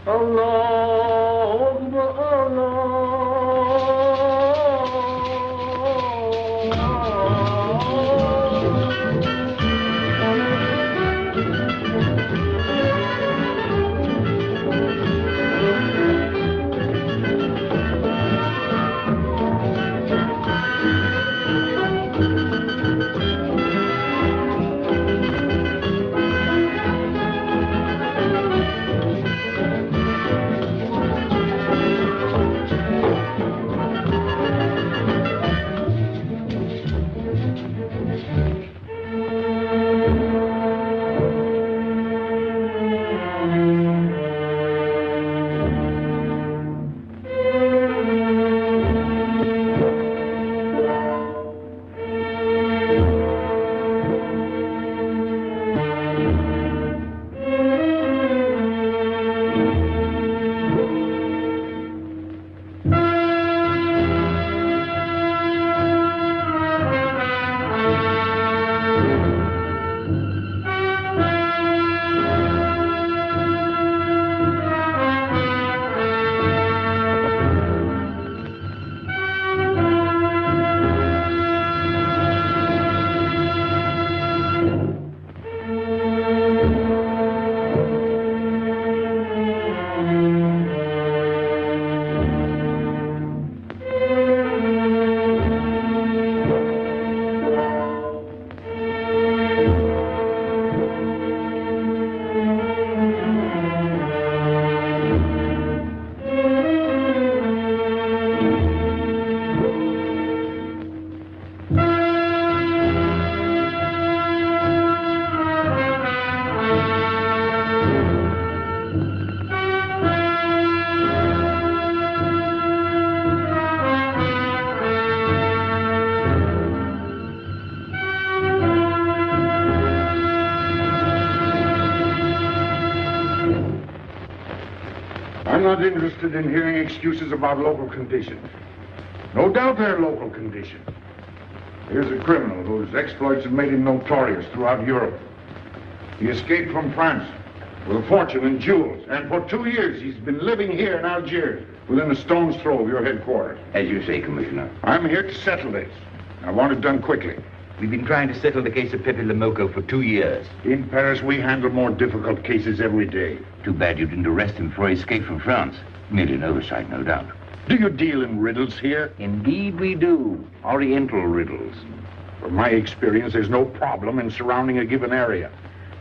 Allah Akbar, Allah. I'm not interested in hearing excuses about local conditions. No doubt they're local conditions. Here's a criminal whose exploits have made him notorious throughout Europe. He escaped from France with a fortune in jewels, and for 2 years he's been living here in Algiers, within a stone's throw of your headquarters. As you say, Commissioner. I'm here to settle this. I want it done quickly. We've been trying to settle the case of Pépé le Moko for 2 years. In Paris, we handle more difficult cases every day. Too bad you didn't arrest him before he escaped from France. Merely an oversight, no doubt. Do you deal in riddles here? Indeed we do. Oriental riddles. From my experience, there's no problem in surrounding a given area.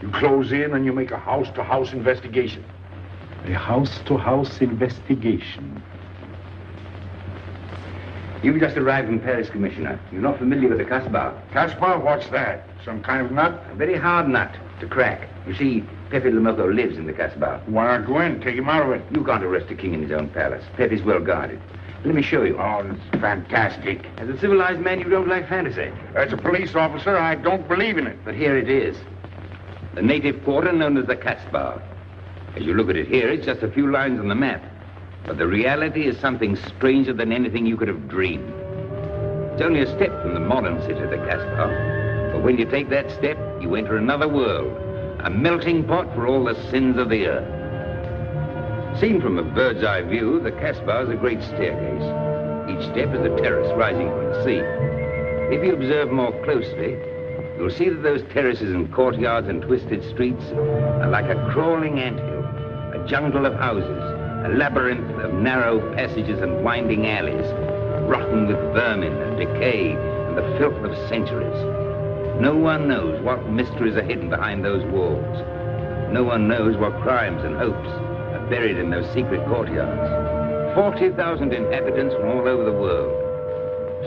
You close in and you make a house-to-house investigation. A house-to-house investigation. You've just arrived in Paris, Commissioner. You're not familiar with the Casbah. Casbah? What's that? Some kind of nut? A very hard nut to crack. You see, Pépé le Moko lives in the Casbah. Why not go in? Take him out of it. You can't arrest a king in his own palace. Pépé's well guarded. Let me show you. Oh, that's fantastic. As a civilized man, you don't like fantasy. As a police officer, I don't believe in it. But here it is. The native quarter known as the Casbah. As you look at it here, it's just a few lines on the map. But the reality is something stranger than anything you could have dreamed. It's only a step from the modern city, the Casbah. But when you take that step, you enter another world, a melting pot for all the sins of the earth. Seen from a bird's eye view, the Casbah is a great staircase. Each step is a terrace rising from the sea. If you observe more closely, you'll see that those terraces and courtyards and twisted streets are like a crawling anthill, a jungle of houses, a labyrinth of narrow passages and winding alleys, rotten with vermin and decay and the filth of centuries. No one knows what mysteries are hidden behind those walls. No one knows what crimes and hopes are buried in those secret courtyards. 40,000 inhabitants from all over the world.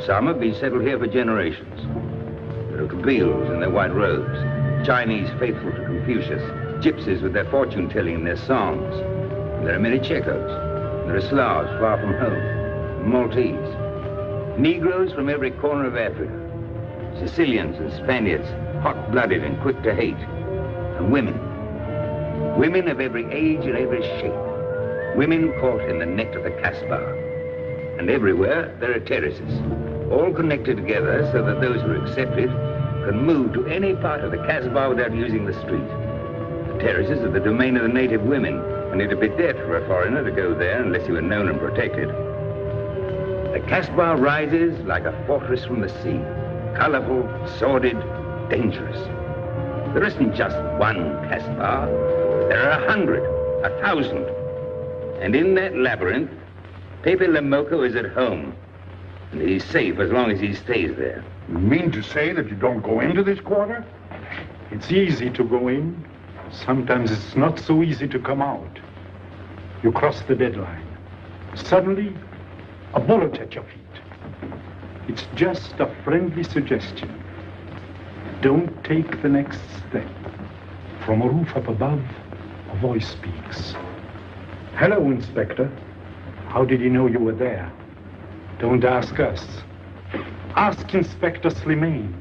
Some have been settled here for generations. There are Kabyles in their white robes, Chinese faithful to Confucius, gypsies with their fortune-telling and their songs. There are many Checos. There are Slavs far from home, Maltese. Negroes from every corner of Africa. Sicilians and Spaniards, hot-blooded and quick to hate. And women. Women of every age and every shape. Women caught in the net of the Casbah. And everywhere there are terraces, all connected together so that those who are accepted can move to any part of the Casbah without using the street. The terraces are the domain of the native women, and it'd be death for a foreigner to go there unless he were known and protected. The Casbah rises like a fortress from the sea, colorful, sordid, dangerous. There isn't just one Casbah. There are 100, 1,000. And in that labyrinth, Pépé le Moko is at home. And he's safe as long as he stays there. You mean to say that you don't go into this quarter? It's easy to go in. Sometimes it's not so easy to come out. You cross the deadline. Suddenly, a bullet at your feet. It's just a friendly suggestion. Don't take the next step. From a roof up above, a voice speaks. Hello, Inspector. How did he know you were there? Don't ask us. Ask Inspector Slimane.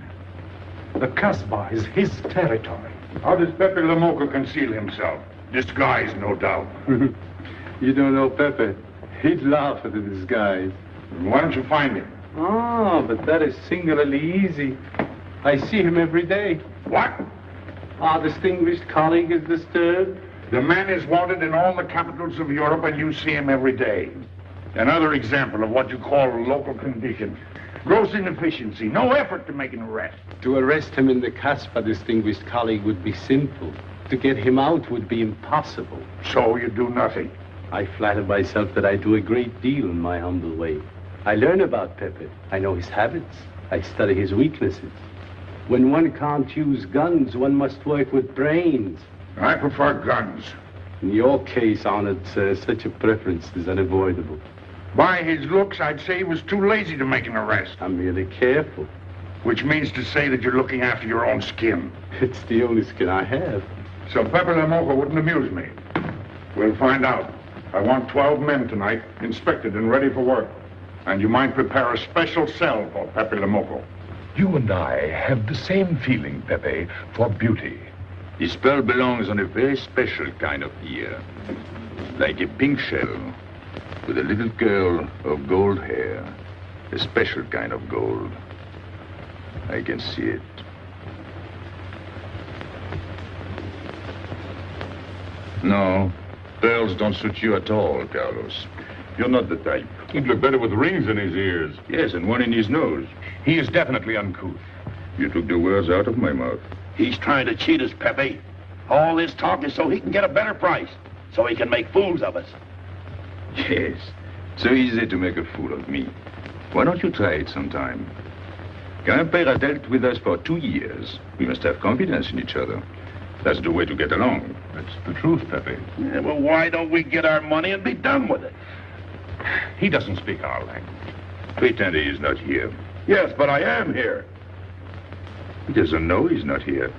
The Casbah is his territory. How does Pépé le Moko conceal himself? Disguised, no doubt. You don't know Pepe. He'd laugh at the disguise. Why don't you find him? Oh, but that is singularly easy. I see him every day. What? Our distinguished colleague is disturbed. The man is wanted in all the capitals of Europe, and you see him every day. Another example of what you call local condition. Gross inefficiency, no effort to make an arrest. To arrest him in the Casbah, distinguished colleague, would be simple. To get him out would be impossible. So you do nothing. I flatter myself that I do a great deal in my humble way. I learn about Pepe. I know his habits. I study his weaknesses. When one can't use guns, one must work with brains. I prefer guns. In your case, honored sir, such a preference is unavoidable. By his looks, I'd say he was too lazy to make an arrest. I'm merely careful. Which means to say that you're looking after your own skin. It's the only skin I have. So Pépé le Moko wouldn't amuse me. We'll find out. I want 12 men tonight, inspected and ready for work. And you might prepare a special cell for Pépé le Moko. You and I have the same feeling, Pepe, for beauty. The spell belongs on a very special kind of ear. Like a pink shell, with a little curl of gold hair. A special kind of gold. I can see it. No, pearls don't suit you at all, Carlos. You're not the type. He'd look better with rings in his ears. Yes, and one in his nose. He is definitely uncouth. You took the words out of my mouth. He's trying to cheat us, Pepe. All this talk is so he can get a better price, so he can make fools of us. Yes, so easy to make a fool of me. Why don't you try it sometime? Grandpère has dealt with us for 2 years. We must have confidence in each other. That's the way to get along. That's the truth, Pepe. Yeah, well, why don't we get our money and be done with it? He doesn't speak our language. Pretend he is not here. Yes, but I am here. He doesn't know he's not here.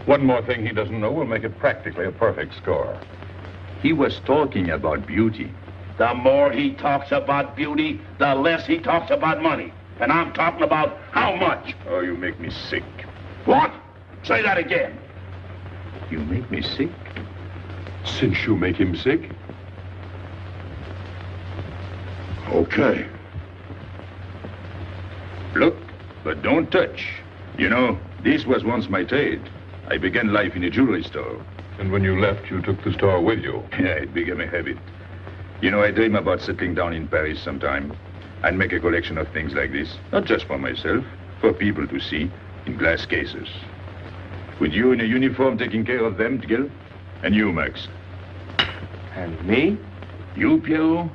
One more thing he doesn't know will make it practically a perfect score. He was talking about beauty. The more he talks about beauty, the less he talks about money. And I'm talking about how much. Oh, you make me sick. What? Say that again. You make me sick? Since you make him sick? Okay. Look, but don't touch. You know, this was once my trade. I began life in a jewelry store. And when you left, you took the store with you. Yeah, it became a habit. You know, I dream about settling down in Paris sometime. I'd make a collection of things like this. Not just for myself, for people to see, in glass cases. With you in a uniform taking care of them, Gil? And you, Max? And me? You, Pierrot?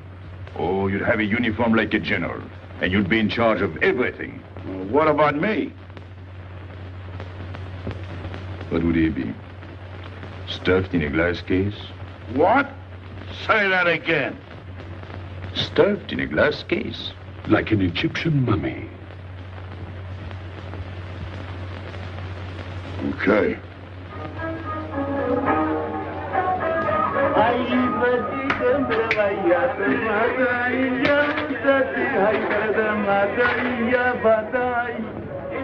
Oh, you'd have a uniform like a general. And you'd be in charge of everything. Well, what about me? What would he be? Stuffed in a glass case? What? Say that again. Stuffed in a glass case. Like an Egyptian mummy. Okay.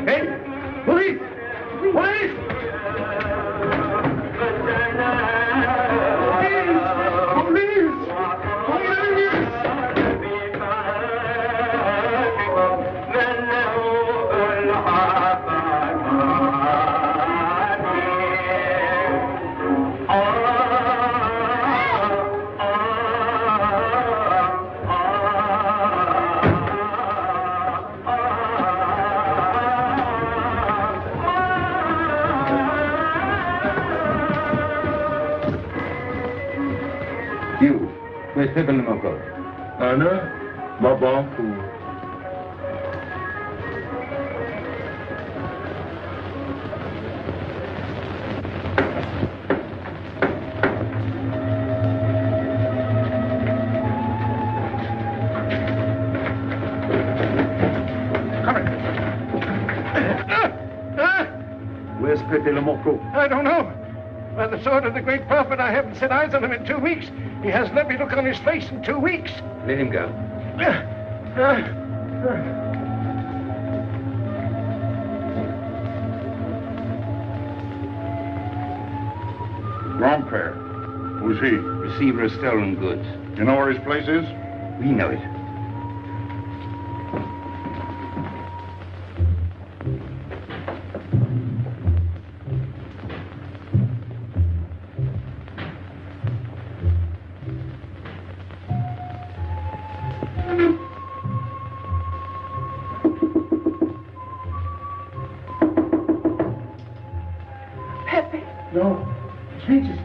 Hey! Police! Police! Oh est Pépé le Moko? Anna, Babankou. Where's Pépé le Moko? I don't know. By the sword of the great prophet, I haven't set eyes on him in 2 weeks. He hasn't let me look on his face in 2 weeks. Let him go. Grand-père. Who's he? Receiver of stolen goods. You know where his place is? We know it. No, Jesus.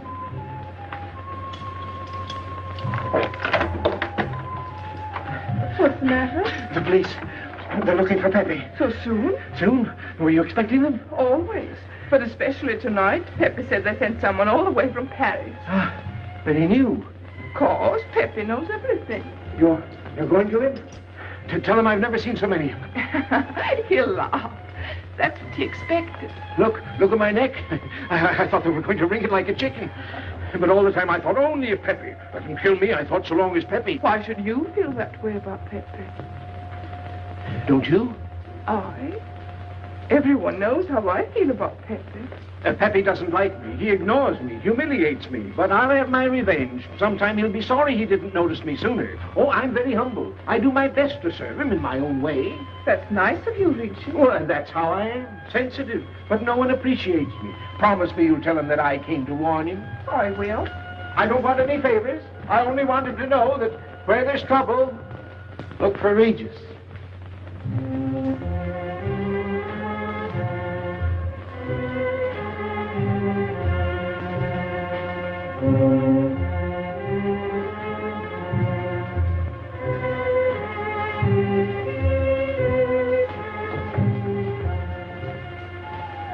What's the matter? The police. They're looking for Pepe. So soon? Soon? Were you expecting them? Always. But especially tonight. Pepe said they sent someone all the way from Paris. Ah, but he knew. Of course, Pepe knows everything. You're going to him? To tell him I've never seen so many. He'll laugh. That's what he expected. Look at my neck. I thought they were going to wring it like a chicken. But all the time I thought only of Pepe. Let them kill me, I thought so long as Pepe. Why should you feel that way about Pepe? Don't you? I? Everyone knows how I feel about Pepe. Pepe doesn't like me. He ignores me, humiliates me. But I'll have my revenge. Sometime he'll be sorry he didn't notice me sooner. Oh, I'm very humble. I do my best to serve him in my own way. That's nice of you, Richard. Well, that's how I am. Sensitive. But no one appreciates me. Promise me you'll tell him that I came to warn him. I will. I don't want any favors. I only want him to know that where there's trouble, look for Regis.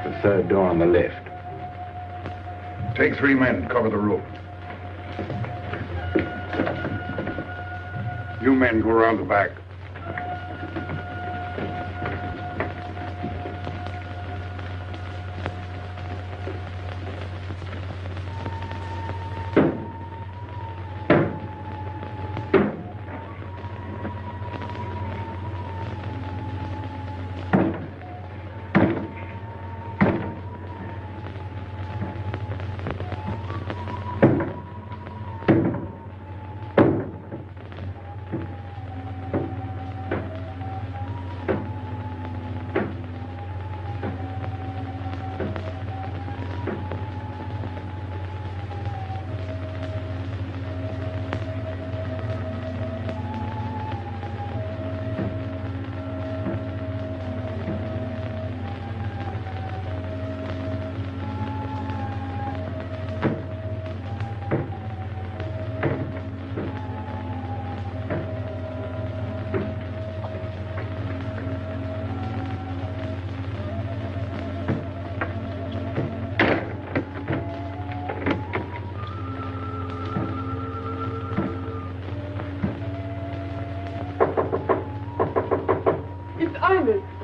The third door on the left. Take 3 men, cover the roof. You men go around the back.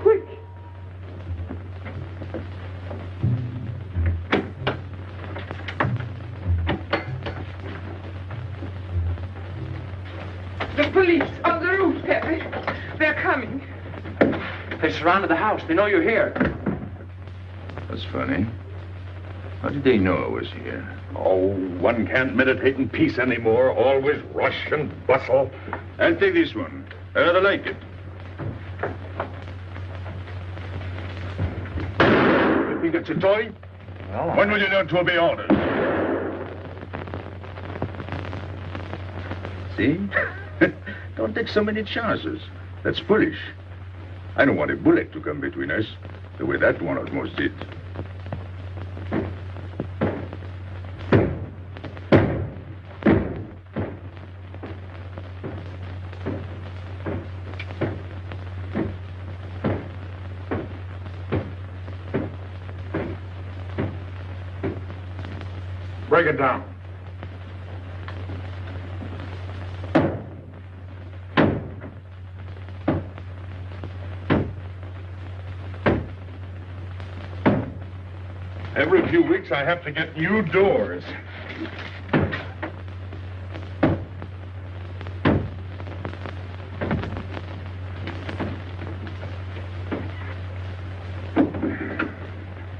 Quick! The police on the roof, Pepe. They're coming. They surrounded the house. They know you're here. That's funny. How did they know I was here? Oh, one can't meditate in peace anymore. Always rush and bustle. I'll take this one. I rather like it. You think it's a toy? Well, When will you learn to obey orders? See? Don't take so many chances. That's foolish. I don't want a bullet to come between us, the way that one almost did. Break it down. Every few weeks, I have to get new doors.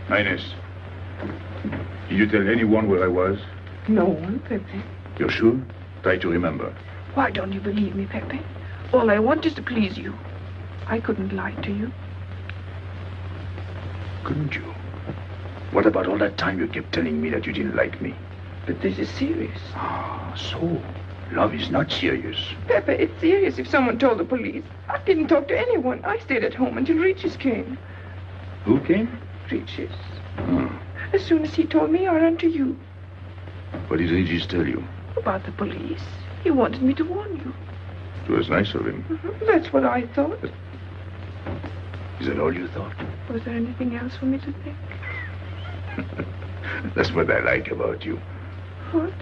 Highness, did you tell anyone where I was? No one, Pépé. You're sure? Try to remember. Why don't you believe me, Pépé? All I want is to please you. I couldn't lie to you. Couldn't you? What about all that time you kept telling me that you didn't like me? But this is serious. Ah, so love is not serious. Pépé, it's serious if someone told the police. I didn't talk to anyone. I stayed at home until Regis came. Who came? Regis. Hmm. As soon as he told me, I ran to you. What did Regis tell you? About the police. He wanted me to warn you. It was nice of him. That's what I thought. Is that all you thought? Was there anything else for me to think? That's what I like about you. What?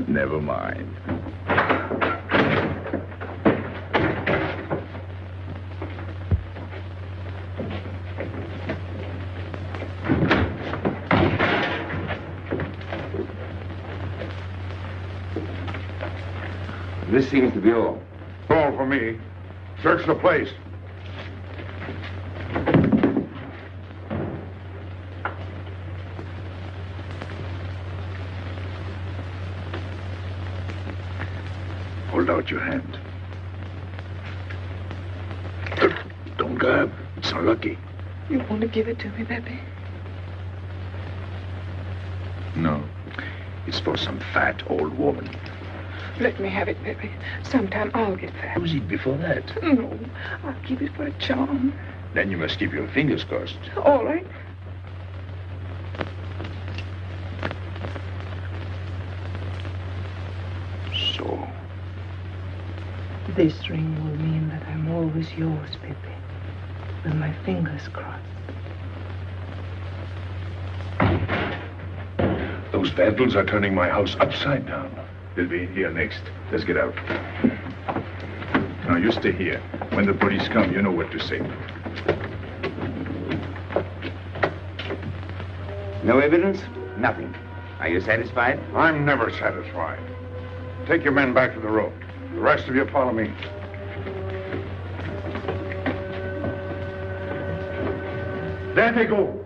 Never mind. This seems to be all. All for me. Search the place. Hold out your hand. Don't grab. It's unlucky. You want to give it to me, Pépé? No. It's for some fat old woman. Let me have it, Pépé. Sometime I'll get fat. Use it before that. No, I'll keep it for a charm. Then you must keep your fingers crossed. All right. So. This ring will mean that I'm always yours, Pépé. With my fingers crossed. Those vandals are turning my house upside down. They'll be in here next. Let's get out. Now, you stay here. When the police come, you know what to say. No evidence? Nothing. Are you satisfied? I'm never satisfied. Take your men back to the road. The rest of you follow me. There they go.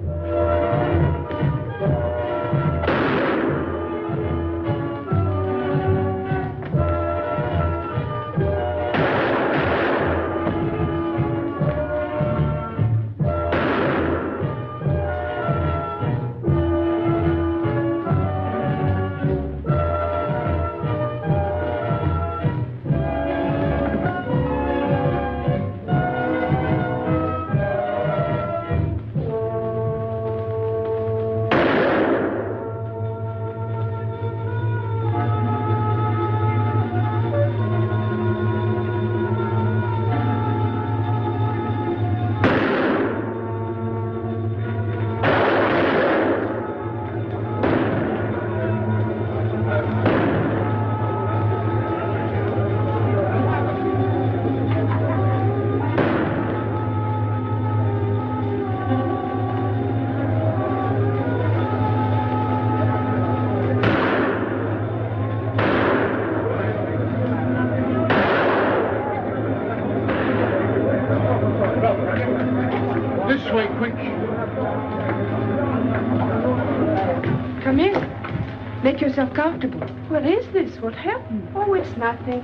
Make yourself comfortable. What is this? What happened? Oh, it's nothing.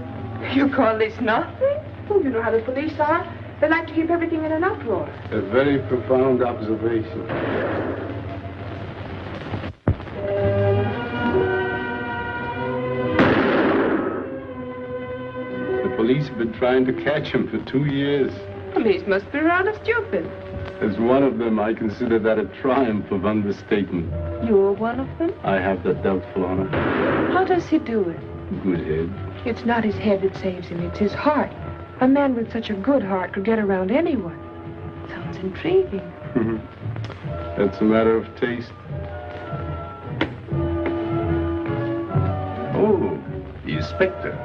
You call this nothing? Oh, you know how the police are. They like to keep everything in an uproar. A very profound observation. The police have been trying to catch him for 2 years. Police must be rather stupid. As one of them, I consider that a triumph of understatement. You're one of them? I have that doubtful honor. How does he do it? Good head. It's not his head that saves him, it's his heart. A man with such a good heart could get around anyone. Sounds intriguing. That's a matter of taste. Oh, the inspector.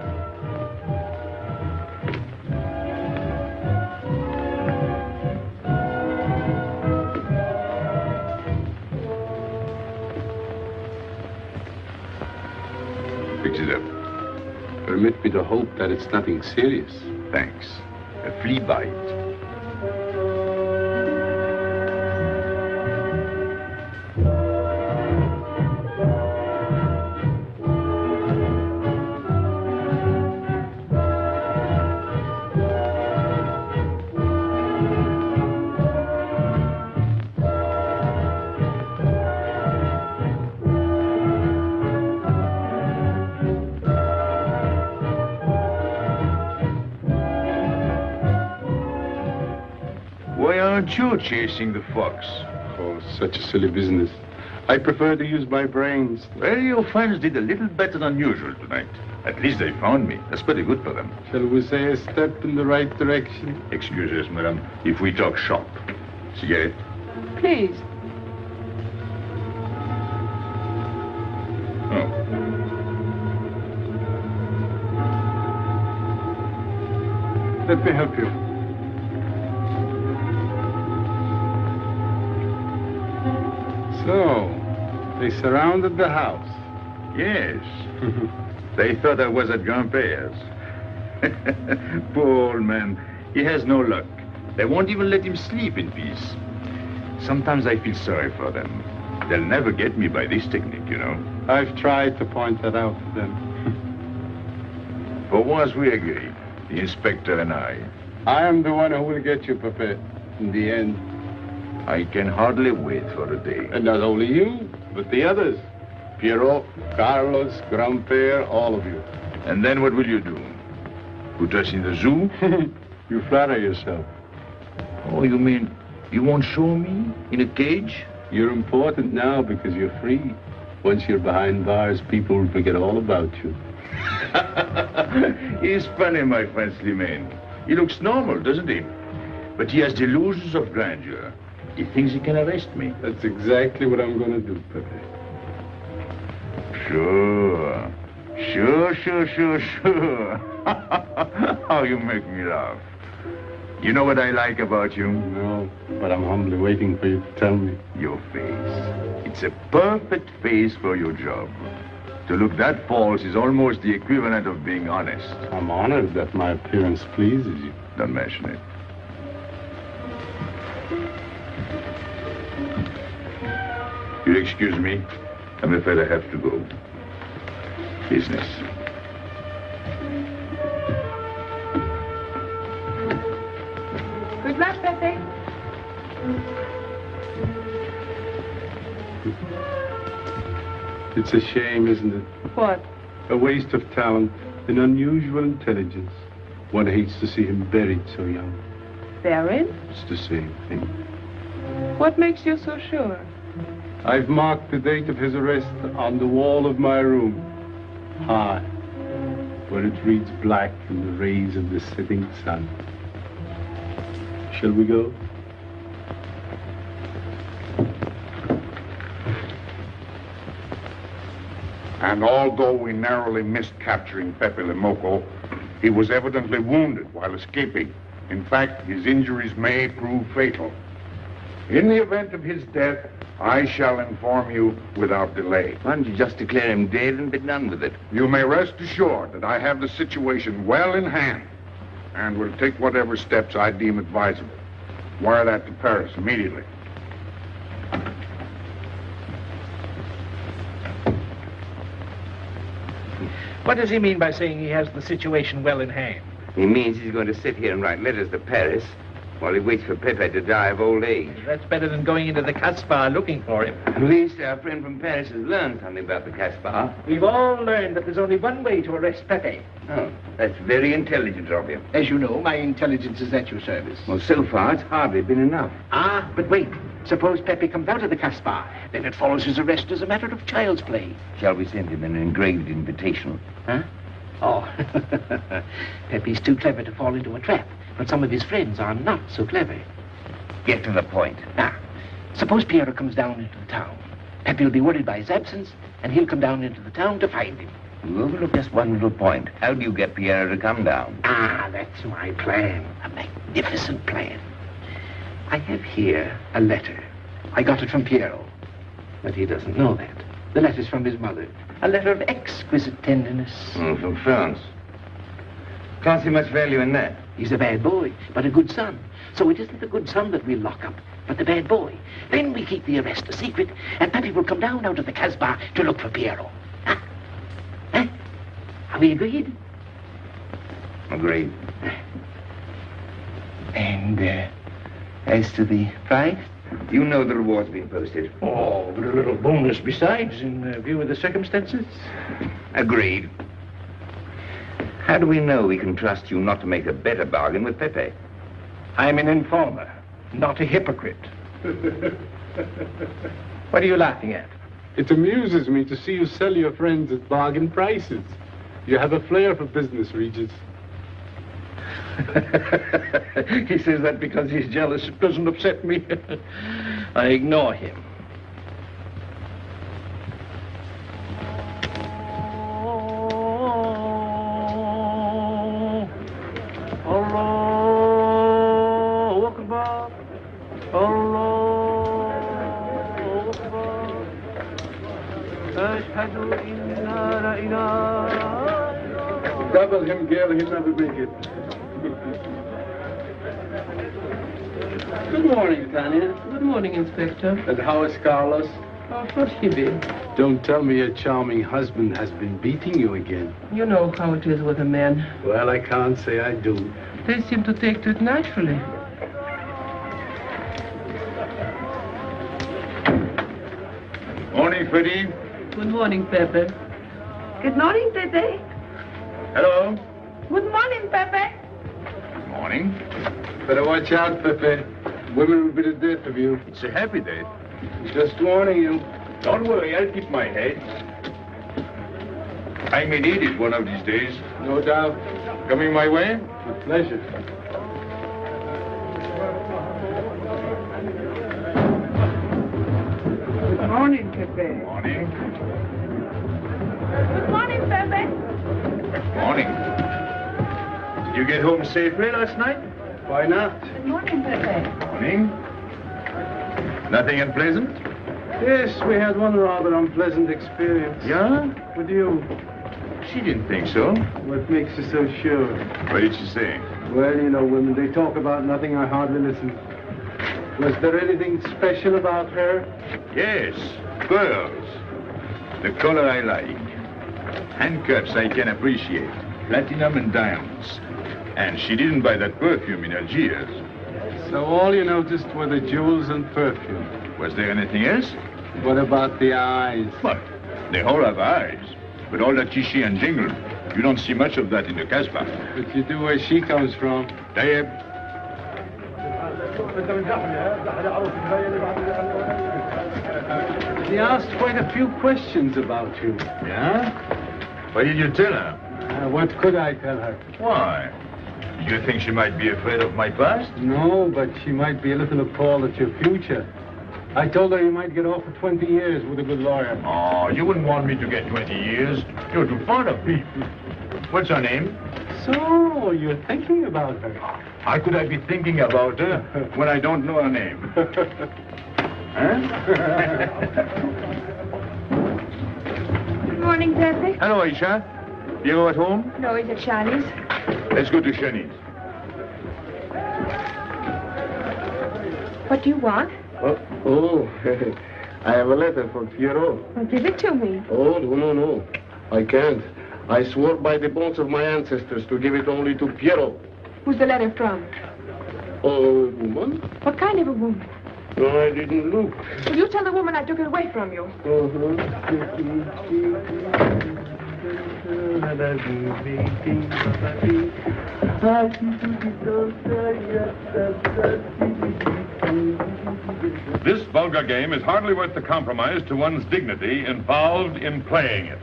Fix it up. Permit me to hope that it's nothing serious. Thanks. A flea bite. Aren't you chasing the fox? Oh, such a silly business. I prefer to use my brains. Well, your friends did a little better than usual tonight. At least they found me. That's pretty good for them. Shall we say a step in the right direction? Excuse us, madam, if we talk shop. Cigarette? Please. Oh. Let me help you. So, they surrounded the house. Yes. They thought I was at Grandpère's. Poor old man. He has no luck. They won't even let him sleep in peace. Sometimes I feel sorry for them. They'll never get me by this technique, you know. I've tried to point that out to them. For once we agreed, the inspector and I. I am the one who will get you, Pépé, in the end. I can hardly wait for the day. And not only you, but the others. Pierrot, Carlos, Grandpère, all of you. And then what will you do? Put us in the zoo? You flatter yourself. Oh, you mean you won't show me in a cage? You're important now because you're free. Once you're behind bars, people will forget all about you. He's funny, my friend Slimane. He looks normal, doesn't he? But he has delusions of grandeur. He thinks he can arrest me. That's exactly what I'm going to do, Pépé. Sure. Sure. How you make me laugh. You know what I like about you? No, but I'm humbly waiting for you to tell me. Your face. It's a perfect face for your job. To look that false is almost the equivalent of being honest. I'm honored that my appearance pleases you. Don't mention it. You'll excuse me. I'm afraid I have to go. Business. Good luck, Pépé. It's a shame, isn't it? What? A waste of talent, an unusual intelligence. One hates to see him buried so young. Buried? It's the same thing. What makes you so sure? I've marked the date of his arrest on the wall of my room. High, where it reads black in the rays of the setting sun. Shall we go? And although we narrowly missed capturing Pépé le Moko, he was evidently wounded while escaping. In fact, his injuries may prove fatal. In the event of his death, I shall inform you without delay. Why don't you just declare him dead and be done with it? You may rest assured that I have the situation well in hand and will take whatever steps I deem advisable. Wire that to Paris immediately. What does he mean by saying he has the situation well in hand? He means he's going to sit here and write letters to Paris while he waits for Pépé to die of old age. That's better than going into the Casbah looking for him. At least our friend from Paris has learned something about the Casbah. We've all learned that there's only one way to arrest Pépé. Oh, that's very intelligent of you. As you know, my intelligence is at your service. Well, so far, it's hardly been enough. Ah, but wait. Suppose Pépé comes out of the Casbah. Then it follows his arrest as a matter of child's play. Shall we send him an engraved invitation? Huh? Oh, Pépé's too clever to fall into a trap, but some of his friends are not so clever. Get to the point. Now, suppose Pierre comes down into the town. Pépé will be worried by his absence, and he'll come down into the town to find him. You overlook just one little point. How do you get Piero to come down? Ah, that's my plan. A magnificent plan. I have here a letter. I got it from Piero. But he doesn't know that. The letter's from his mother. A letter of exquisite tenderness. From France. Can't see much value in that. He's a bad boy, but a good son. So it isn't the good son that we'll lock up, but the bad boy. Then we keep the arrest a secret, and Pepe will come down out of the Casbah to look for Piero. Huh? Huh? Are we agreed? Agreed. And, as to the price? You know the reward's been posted. Oh, but a little bonus besides, in view of the circumstances. Agreed. How do we know we can trust you not to make a better bargain with Pepe? I'm an informer, not a hypocrite. What are you laughing at? It amuses me to see you sell your friends at bargain prices. You have a flair for business, Regis. He says that because he's jealous. It doesn't upset me. I ignore him. Allahu Akbar. Allahu Akbar. Ashhadu inna la ilaha. Double him, girl, he'll never make it. Good morning, Tanya. Good morning, Inspector. And how is Carlos? How should he be? Don't tell me your charming husband has been beating you again. You know how it is with a man. Well, I can't say I do. They seem to take to it naturally. Morning, Freddie. Good morning, Pepe. Good morning, Pepe. Hello. Good morning, Pepe. Morning. Better watch out, Pepe. Women will be the death of you. It's a happy day. Just warning you. Don't worry, I'll keep my head. I may need it one of these days. No doubt. Coming my way? With pleasure. Good morning, Pepe. Morning. Good morning, Pepe. Morning. Did you get home safely last night? Why not? Good morning, Pepe. Morning. Nothing unpleasant? Yes, we had one rather unpleasant experience. Yeah? With you. She didn't think so. What makes you so sure? What did she say? Well, you know, women, they talk about nothing. I hardly listen. Was there anything special about her? Yes, pearls. The color I like. Handcuffs I can appreciate. Platinum and diamonds. And she didn't buy that perfume in Algiers. So all you noticed were the jewels and perfume. Was there anything else? What about the eyes? What? They all have eyes. But all that chichi and jingle, you don't see much of that in the Casbah. But you do where she comes from. Tayyib. She asked quite a few questions about you. Yeah? What did you tell her? What could I tell her? Why? Did you think she might be afraid of my past? No, but she might be a little appalled at your future. I told her you might get off for 20 years with a good lawyer. Oh, you wouldn't want me to get 20 years. You're too fond of people. What's her name? So, you're thinking about her. How could I be thinking about her when I don't know her name? Huh? Good morning, Pepe. Hello, Aisha. You at home? No, he's at Shani's. Let's go to Shani's. What do you want? Oh, I have a letter for Piero. Well, give it to me. Oh, no. I can't. I swore by the bones of my ancestors to give it only to Piero. Who's the letter from? Oh, woman? What kind of a woman? No, I didn't look. Will you tell the woman I took it away from you? This vulgar game is hardly worth the compromise to one's dignity involved in playing it.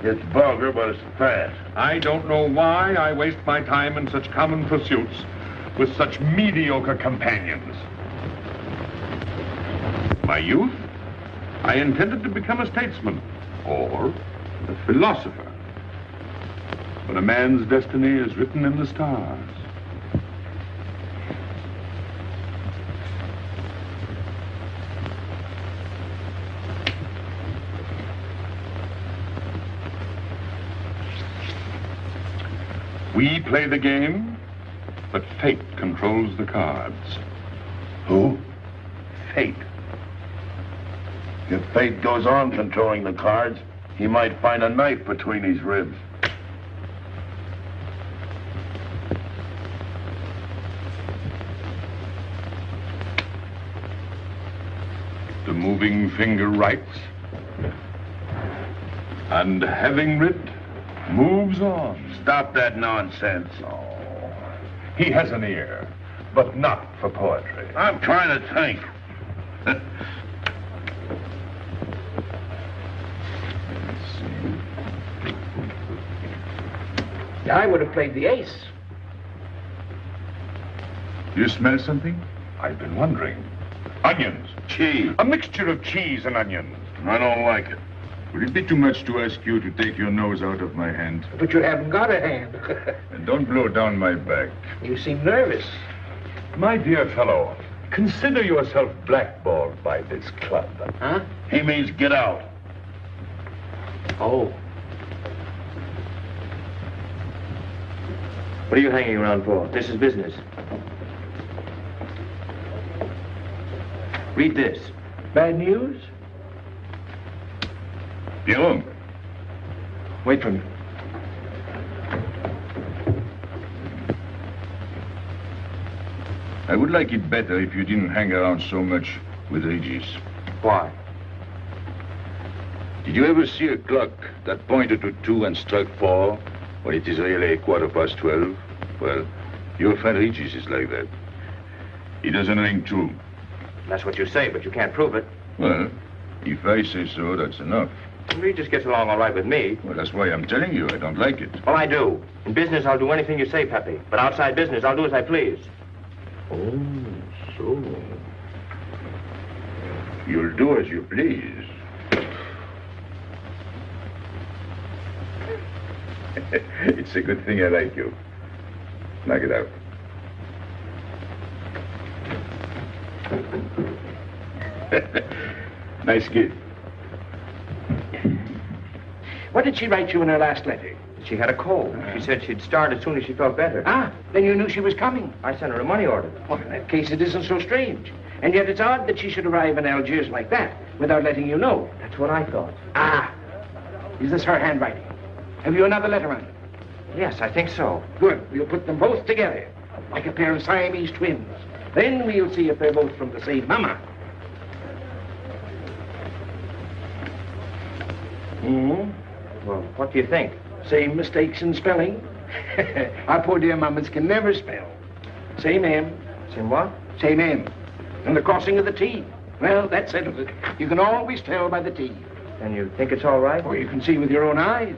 It's vulgar, but it's fast. I don't know why I waste my time in such common pursuits with such mediocre companions. My youth, I intended to become a statesman or a philosopher. But a man's destiny is written in the stars. We play the game, but fate controls the cards. Who? Fate. If fate goes on controlling the cards, he might find a knife between his ribs. The moving finger writes, and having writ, moves on. Stop that nonsense. Oh, he has an ear, but not for poetry. I'm trying to think. I would have played the ace. You smell something? I've been wondering. Onions. Cheese. A mixture of cheese and onions. I don't like it. Would it be too much to ask you to take your nose out of my hand? But you haven't got a hand. And don't blow down my back. You seem nervous. My dear fellow, consider yourself blackballed by this club. Huh? He means get out. Oh. What are you hanging around for? This is business. Read this. Bad news? Pierrot. Wait for me. I would like it better if you didn't hang around so much with Regis. Why? Did you ever see a clock that pointed to 2 and struck 4 when it is really 12:15? Well, your friend Regis is like that. He doesn't ring 2. That's what you say, but you can't prove it. Well, if I say so, that's enough. Regis gets along all right with me. Well, that's why I'm telling you I don't like it. Well, I do. In business, I'll do anything you say, Pépé. But outside business, I'll do as I please. Oh, so. You'll do as you please. It's a good thing I like you. Knock it out. Nice kid. What did she write you in her last letter? She had a cold. She said she'd start as soon as she felt better. Ah, then you knew she was coming. I sent her a money order. Well, in that case, it isn't so strange. And yet it's odd that she should arrive in Algiers like that, without letting you know. That's what I thought. Ah, is this her handwriting? Have you another letter on it? Yes, I think so. Good. We'll put them both together, like a pair of Siamese twins. Then we'll see if they're both from the same mama. Hmm? Well, what do you think? Same mistakes in spelling. Our poor dear mamas can never spell. Same M. Same what? Same M. And the crossing of the T. Well, that settles it. You can always tell by the T. And you think it's all right? Or you can see with your own eyes.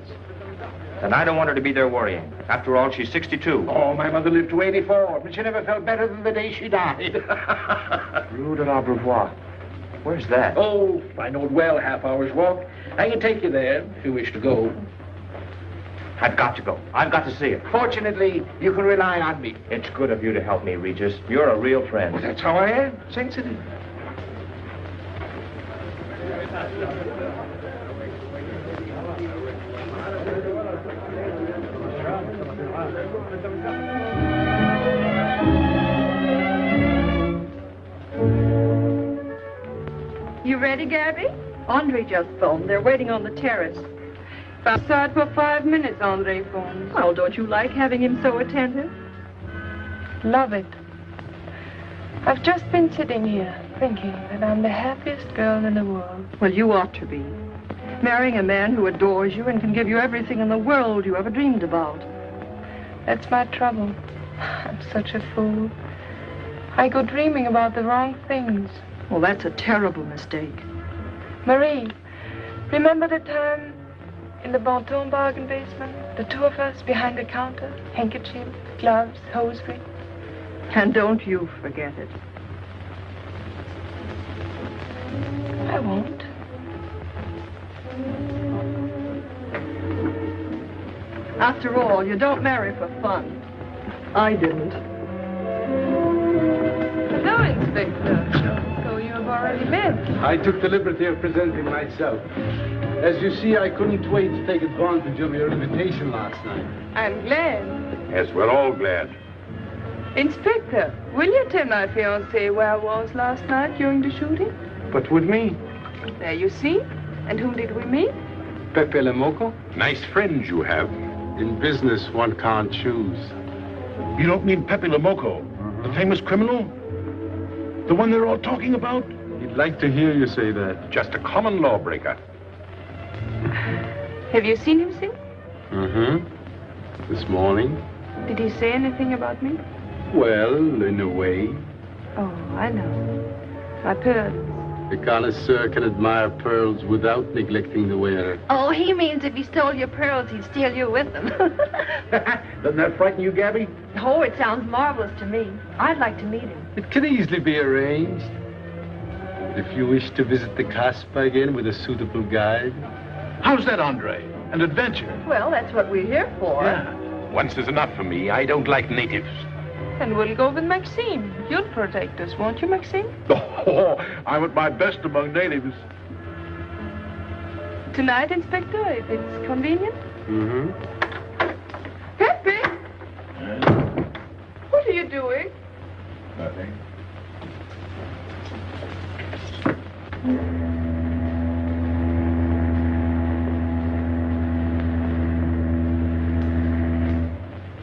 Then I don't want her to be there worrying. After all, she's 62. Oh, my mother lived to 84, but she never felt better than the day she died. Rue de l'Abreuvoir. Where's that? Oh, I know it well, half hour's walk. I can take you there if you wish to go. I've got to go. I've got to see it. Fortunately, you can rely on me. It's good of you to help me, Regis. You're a real friend. Well, that's how I am. Sensitive. You ready, Gabby? Andre just phoned. They're waiting on the terrace. Outside for 5 minutes, Andre phones. Oh, don't you like having him so attentive? Love it. I've just been sitting here thinking that I'm the happiest girl in the world. Well, you ought to be. Marrying a man who adores you and can give you everything in the world you ever dreamed about. That's my trouble. I'm such a fool. I go dreaming about the wrong things. Well, that's a terrible mistake. Marie, remember the time in the Bonton bargain basement? The two of us behind the counter, handkerchief, gloves, hosiery. And don't you forget it. I won't. After all, you don't marry for fun. I didn't. Hello, Inspector. So you have already met. I took the liberty of presenting myself. As you see, I couldn't wait to take advantage of your invitation last night. I'm glad. Yes, we're all glad. Inspector, will you tell my fiancé where I was last night during the shooting? But with me? There you see. And whom did we meet? Pépé le Moko? Nice friends you have. In business, one can't choose. You don't mean Pépé le Moko, the famous criminal? The one they're all talking about? He'd like to hear you say that. Just a common lawbreaker. Have you seen him since? Mm-hmm. This morning? Did he say anything about me? Well, in a way. Oh, I know. My pearls. The connoisseur can admire pearls without neglecting the wearer. Oh, he means if he stole your pearls, he'd steal you with them. Doesn't that frighten you, Gabby? Oh, it sounds marvelous to me. I'd like to meet him. It can easily be arranged. If you wish to visit the Casbah again with a suitable guide. How's that, Andre? An adventure? Well, that's what we're here for. Yeah. Once is enough for me. I don't like natives. And we'll go with Maxime. You'll protect us, won't you, Maxime? Oh, I'm at my best among natives. Tonight, Inspector, if it's convenient? Mm-hmm. Pepe! What are you doing? Nothing.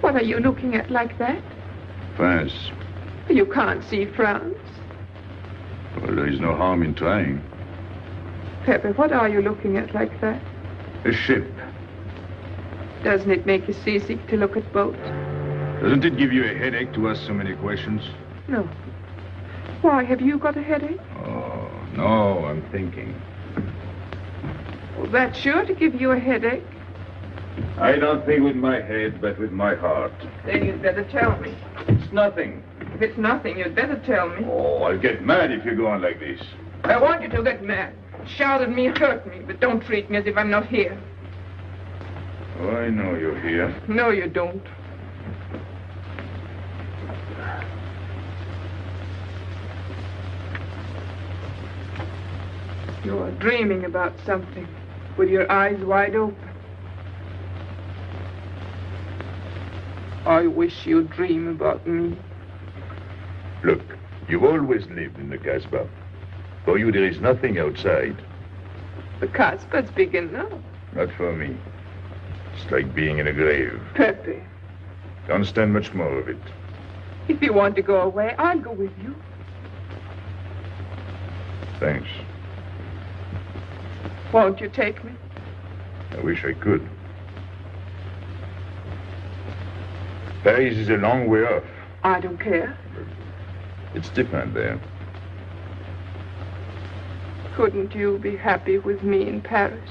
What are you looking at like that? France. You can't see France. Well, there is no harm in trying. Pepe, what are you looking at like that? A ship. Doesn't it make you seasick to look at boats? Doesn't it give you a headache to ask so many questions? No. Why, have you got a headache? Oh, no, I'm thinking. Well, that's sure to give you a headache. I don't think with my head, but with my heart. Then you'd better tell me. It's nothing. If it's nothing, you'd better tell me. Oh, I'll get mad if you go on like this. I want you to get mad. Shout at me, hurt me, but don't treat me as if I'm not here. Oh, I know you're here. No, you don't. You are dreaming about something with your eyes wide open. I wish you'd dream about me. Look, you've always lived in the Casbah. For you, there is nothing outside. The Casbah's big enough. Not for me. It's like being in a grave. Pepe, Don't stand much more of it. if you want to go away, I'll go with you. Thanks. Won't you take me? I wish I could. Paris is a long way off. I don't care. It's different there. Couldn't you be happy with me in Paris?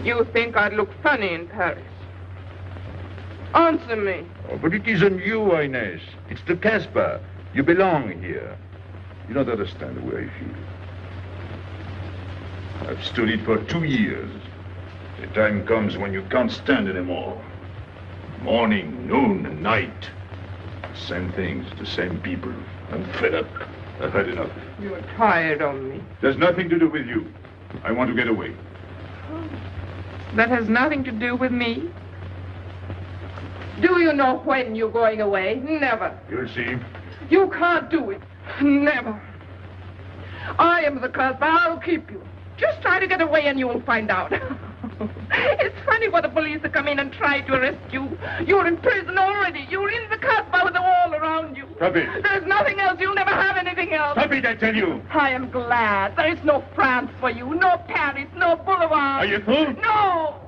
You think I'd look funny in Paris? Answer me. Oh, but it isn't you, Inez. It's the Casbah. You belong here. You don't understand the way I feel. I've stood it for 2 years. The time comes when you can't stand anymore. Morning, noon, and night. Same things, the same people. I'm fed up. I've had enough. You're tired of me. There's nothing to do with you. I want to get away. That has nothing to do with me. Do you know when you're going away? Never. You'll see. You can't do it. Never. I am the Casbah. I'll keep you. Just try to get away and you'll find out. It's funny for the police to come in and try to arrest you. You're in prison already. You're in the Casbah with the wall around you. Stop it. There's nothing else. You'll never have anything else. Stop it, I tell you. I am glad. There is no France for you. No Paris. No Boulevard. Are you through? No.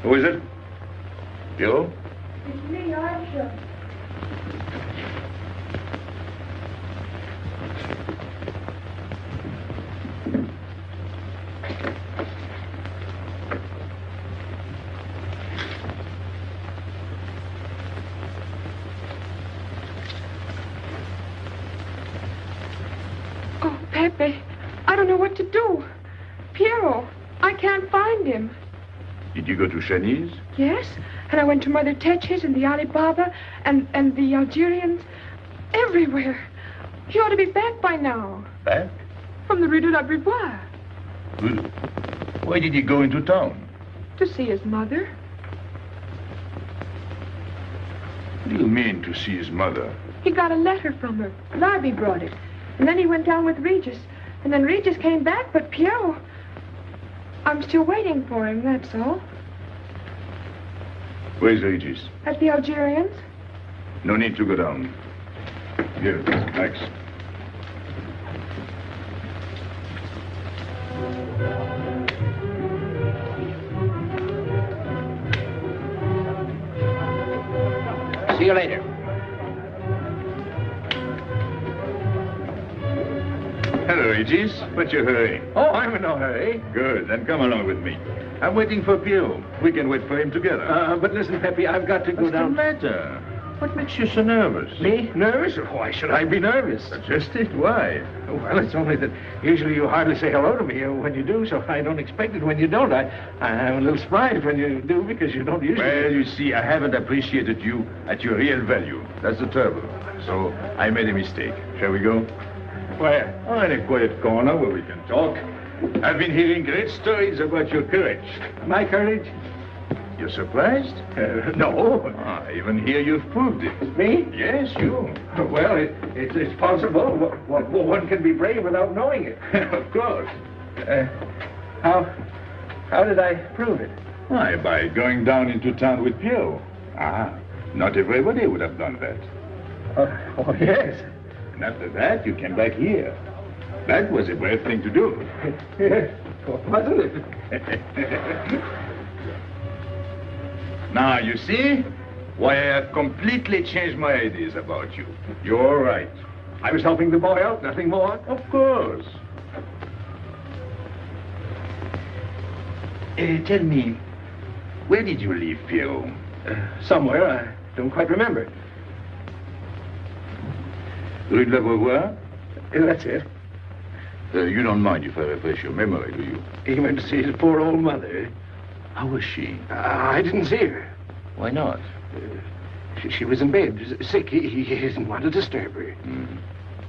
Who is it? You? It's me, Archer. Oh, Pepe, I don't know what to do. Piero, I can't find him. Did you go to Chinese? Yes, and I went to Mother Tetch's and the Alibaba and the Algerians. Everywhere. He ought to be back by now. Back? From the Rue de la Brivoire. Good. Why did he go into town? To see his mother. What do you mean, to see his mother? He got a letter from her. Larby brought it. And then he went down with Regis. And then Regis came back, but Piero... I'm still waiting for him, that's all. Where's Regis? At the Algerians. No need to go down. Here, Max. See you later. Hello, Regis. What's your hurry? Oh, I'm in no hurry. Good, then come along with me. I'm waiting for Pio. We can wait for him together. But listen, Pepe, I've got to go down. What's the matter? What makes you so nervous? Me? Nervous? Why should I be nervous? Just it. Why? Well, it's only that usually you hardly say hello to me when you do, so I don't expect it when you don't. I'm a little surprised when you do because you don't usually. Well, you see, I haven't appreciated you at your real value. That's the trouble. So I made a mistake. Shall we go? Where? Oh, in a quiet corner where we can talk. I've been hearing great stories about your courage. My courage? You're surprised? No. Even here you've proved it. Me? Yes, you. Well, it's possible. One can be brave without knowing it. Of course. How did I prove it? Why, by going down into town with Pio. Not everybody would have done that. Oh, yes. And after that, you came back here. That was a brave thing to do. Yes, wasn't it? Now, you see why I have completely changed my ideas about you. You're right. I was helping the boy out, nothing more. Of course. Tell me, where did you leave Pio? Somewhere, I don't quite remember. Rue de la Brivoire? That's it. You don't mind if I refresh your memory, do you? He went to see his poor old mother. How was she? I didn't see her. Why not? She was in bed, sick. He didn't want to disturb her.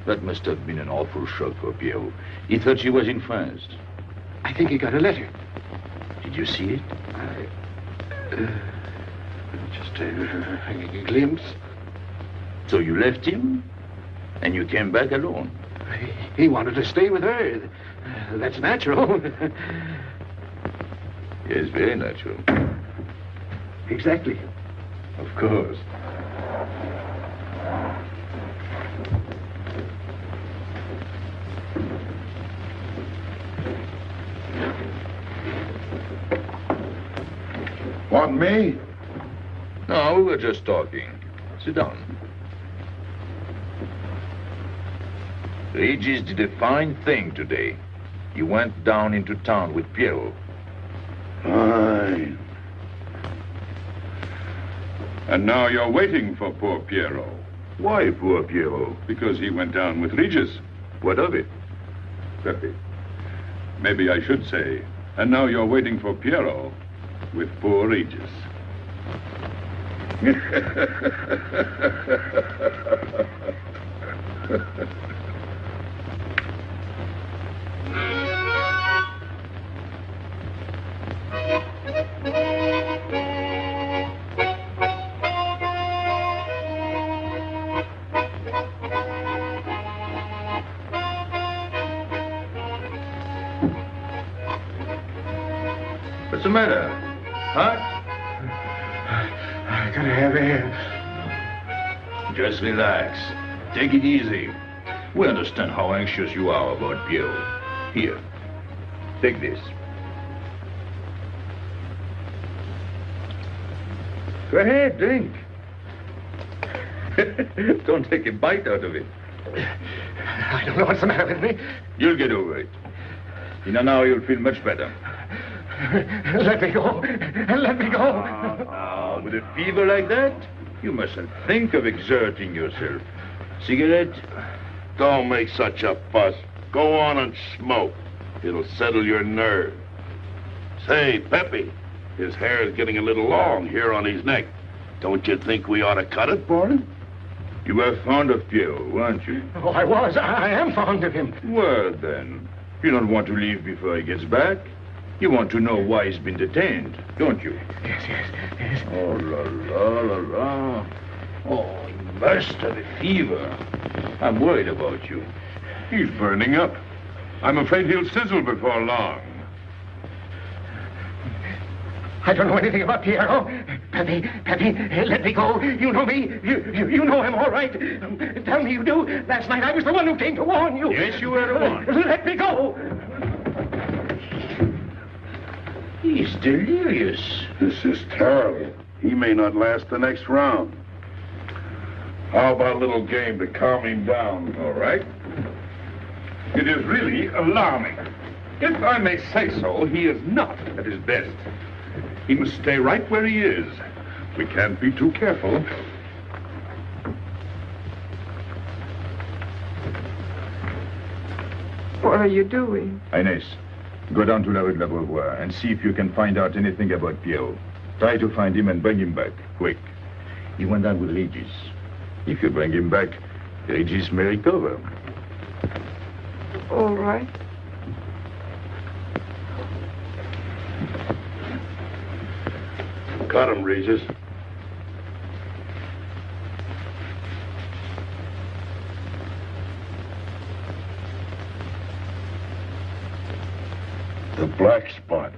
That must have been an awful shock for Pierrot. He thought she was in France. I think he got a letter. Did you see it? Just a glimpse. So you left him, and you came back alone? He wanted to stay with her. That's natural. Yes, very natural. Exactly. Of course. Want me? No, we were just talking. Sit down. Regis did a fine thing today. He went down into town with Pierrot. Fine. And now you're waiting for poor Pierrot. Why poor Pierrot? Because he went down with Regis. What of it? Pepe, maybe I should say, and now you're waiting for Pierrot with poor Regis. What's the matter? Hot? I gotta have air. Just relax. Take it easy. We understand how anxious you are about Pierrot. Here, take this. Go ahead, drink. Don't take a bite out of it. I don't know what's the matter with me. You'll get over it. In an hour, you'll feel much better. Let me go. Let me go. Now, with a fever like that, you mustn't think of exerting yourself. Cigarette? Don't make such a fuss. Go on and smoke. It'll settle your nerve. Say, Pepe, his hair is getting a little long here on his neck. Don't you think we ought to cut it for him? You were fond of Pierrot, weren't you? Oh, I was. I am fond of him. Well, then, you don't want to leave before he gets back. You want to know why he's been detained, don't you? Yes. Oh, la, la, la, la. Oh, he must have a fever. I'm worried about you. He's burning up. I'm afraid he'll sizzle before long. I don't know anything about Pierrot. Pepe, let me go. You know me. You know him, all right. Tell me you do. Last night I was the one who came to warn you. Yes, you were the one. Let me go. He's delirious. This is terrible. He may not last the next round. How about a little game to calm him down? All right. It is really alarming. If I may say so, he is not at his best. He must stay right where he is. We can't be too careful. What are you doing? Inés, go down to La Rue de la Beauvoir and see if you can find out anything about Pierrot. Try to find him and bring him back, quick. He went down with Regis. If you bring him back, Regis may recover. All right. Cut him, Regis. The black spot.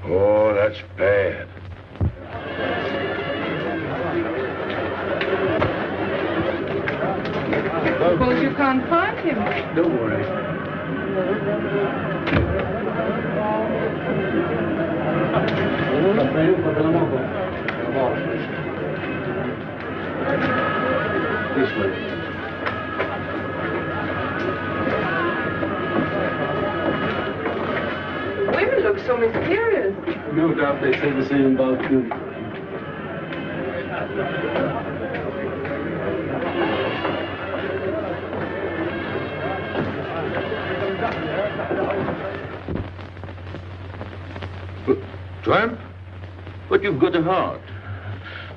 Oh, that's bad. Suppose you can't find him. Don't worry. This way. Women look so mysterious. No doubt they say the same about you. Tramp? But you've got a heart.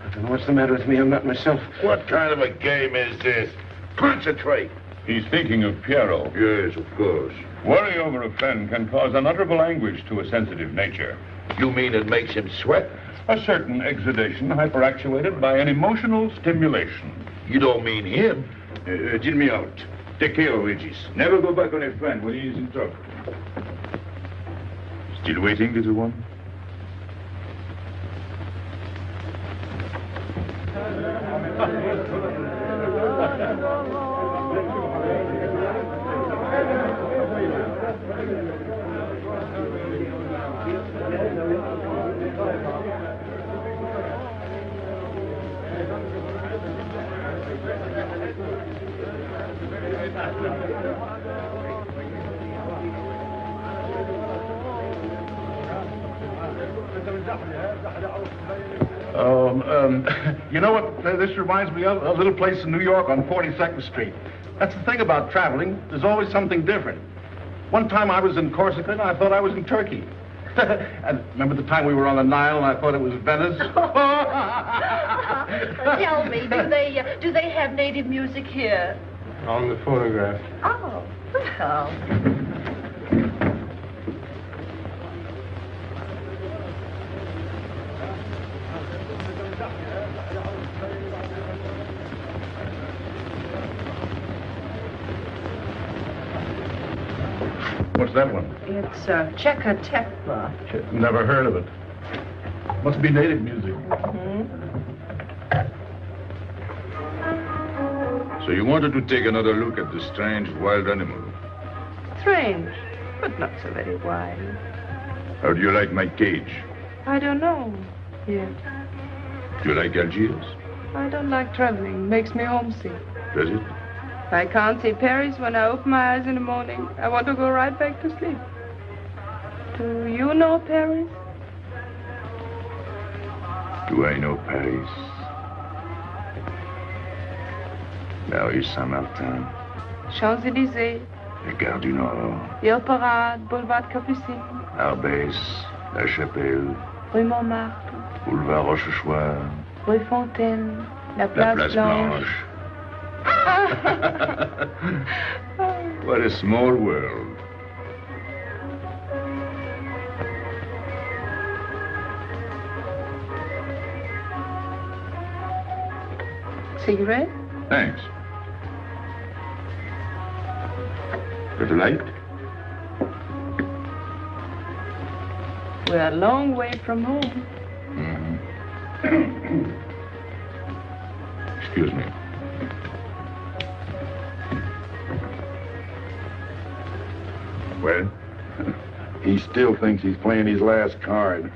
I don't know what's the matter with me. I'm not myself. What kind of a game is this? Concentrate. He's thinking of Pierrot. Yes, of course. Worry over a friend can cause unutterable anguish to a sensitive nature. You mean it makes him sweat? A certain exudation hyperactuated by an emotional stimulation. You don't mean him? Deal me out. Take care of Regis. Never go back on a friend when he is in trouble. Still waiting, little one? You know what this reminds me of? A little place in New York on 42nd Street. That's the thing about traveling. There's always something different. One time I was in Corsica and I thought I was in Turkey. And remember the time we were on the Nile and I thought it was Venice? Tell me, do they have native music here? On the phonograph. Oh, well. What's that one? It's Cheka Tekla. Never heard of it. Must be native music. So you wanted to take another look at the strange wild animal. Strange, but not so very wild. How do you like my cage? I don't know yet. Do you like Algiers? I don't like traveling. Makes me homesick. Does it? If I can't see Paris when I open my eyes in the morning, I want to go right back to sleep. Do you know Paris? Do I know Paris? La rue Saint-Martin, Champs-Élysées, la Gare du Nord, Ile Parade, Boulevard Capucine, Arbès, La Chapelle, Rue Montmartre, Boulevard Rochechouart, Rue Fontaine, la la Place Place Blanche. Blanche. What a small world. Cigarette? Thanks. Got a light? We're a long way from home. Excuse me. Well, he still thinks he's playing his last card.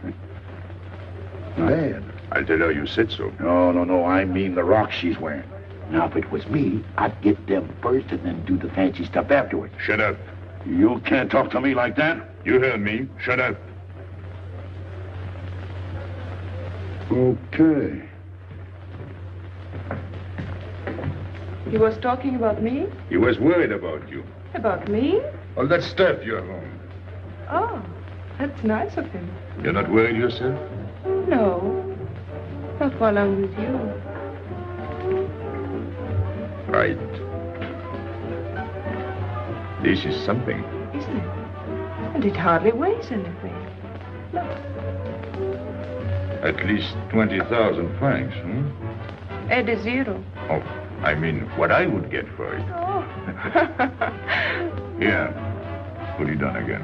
Bad. I'll tell her you said so. No. I mean the rock she's wearing. Now, if it was me, I'd get them first and then do the fancy stuff afterwards. Shut up. You can't talk to me like that. You heard me. Shut up. Okay. He was talking about me? He was worried about you. About me? All that stuff you have on. Oh, that's nice of him. You're not worried yourself? No, not while I'm with you. Right. This is something. Isn't it? And it hardly weighs anything. Look. At least 20,000 francs, hmm? Add a zero. Oh, I mean what I would get for it. Oh. Here. Put it on again.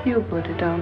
You put it on.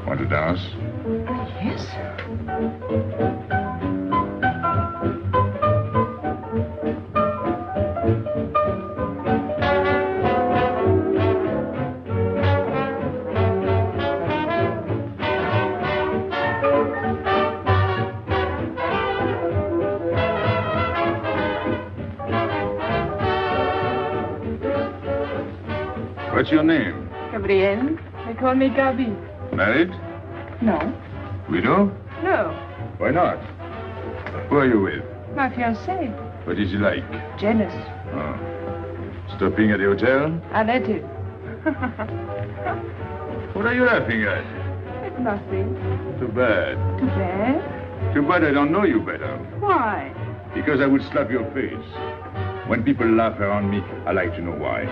Want to dance? Yes. What's your name? Gabrielle. They call me Gabi. Married? No. Widow? No. Why not? Who are you with? My fiancé. What is he like? Jealous. Oh. Stopping at the hotel? I let him. What are you laughing at? It's nothing. Too bad. Too bad? Too bad I don't know you better. Why? Because I would slap your face. When people laugh around me, I like to know why.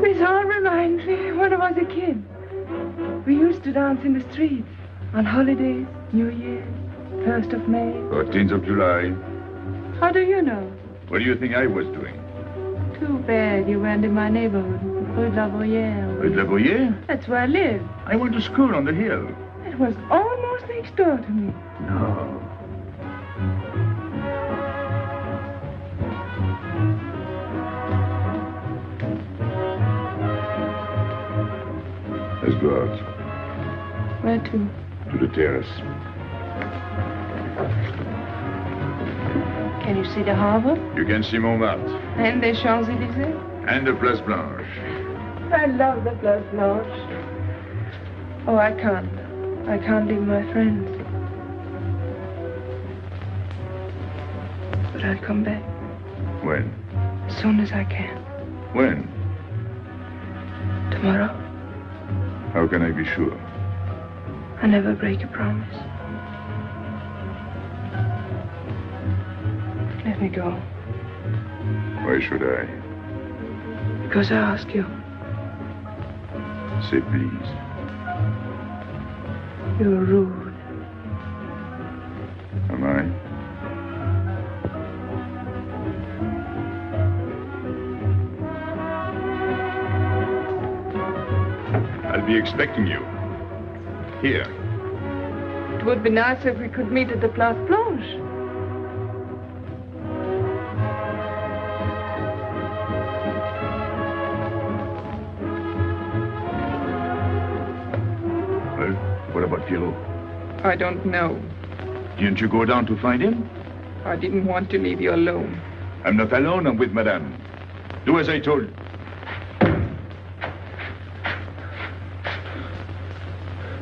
This all reminds me when I was a kid. We used to dance in the streets on holidays, New Year's, 1st of May. 14th of July. How do you know? What do you think I was doing? Too bad you weren't in my neighborhood, Rue de la Bruyère. Rue de la Bruyère? That's where I live. I went to school on the hill. It was almost next door to me. No. Let's go out. Where to? To the terrace. Can you see the harbor? You can see Montmartre. And the Champs-Élysées? And the Place Blanche. I love the Place Blanche. Oh, I can't. I can't leave my friends. But I'll come back. When? As soon as I can. When? Tomorrow. How can I be sure? I never break a promise. Let me go. Why should I? Because I ask you. Say please. You're rude. Am I? I'll be expecting you. Here. It would be nice if we could meet at the Place Blanche. Well, what about Pierrot? I don't know. Didn't you go down to find him? I didn't want to leave you alone. I'm not alone, I'm with Madame. Do as I told.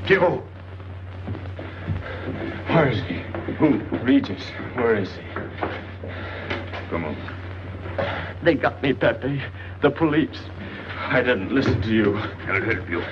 Pierrot! Where is he? Who? Regis. Where is he? Come on. They got me, Pepe. The police. I didn't listen to you. I'll help you.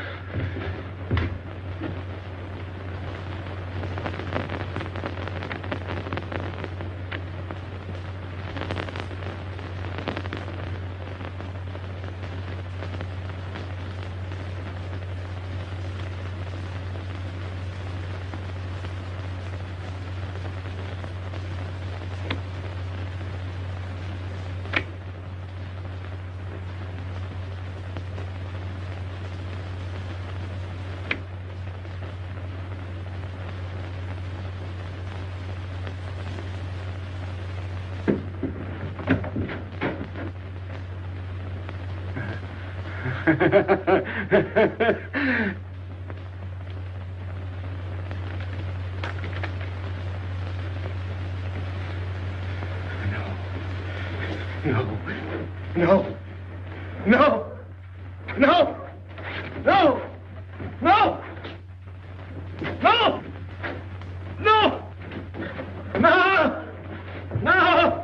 No. No. No. No. No. No. No. No. No.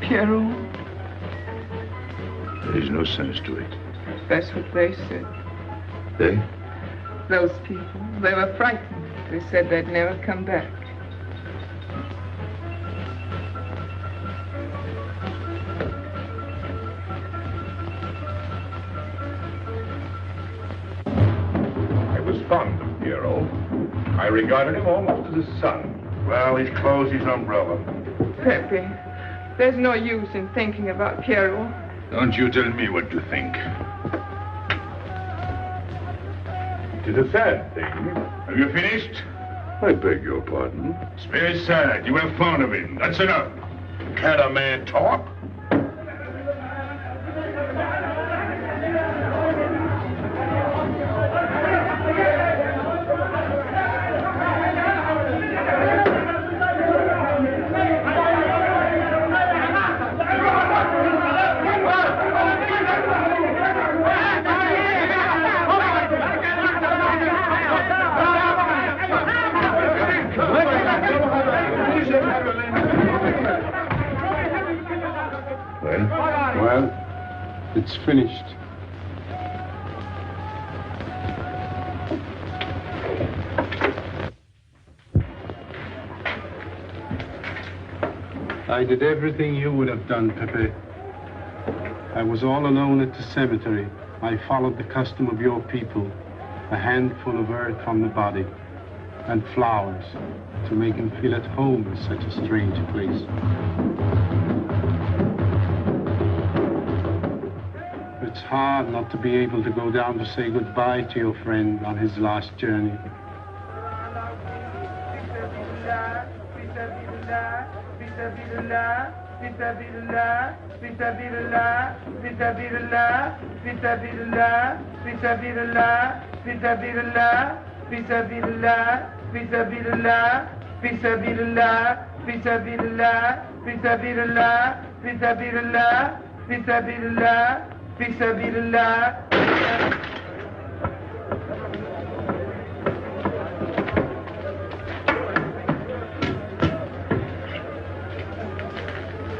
Pierrot. There's no sense to it. That's what they said. They? Those people. They were frightened. They said they'd never come back. I was fond of Pierrot. I regarded him almost as a son. Well, he's closed his umbrella. Pepe, there's no use in thinking about Pierrot. Don't you tell me what to think. It is a sad thing. Have you finished? I beg your pardon. It's very sad. You were fond of him. That's enough. Can't a man talk? Well, it's finished. I did everything you would have done, Pépé. I was all alone at the cemetery. I followed the custom of your people, a handful of earth from the body, and flowers to make him feel at home in such a strange place. It's hard not to be able to go down to say goodbye to your friend on his last journey.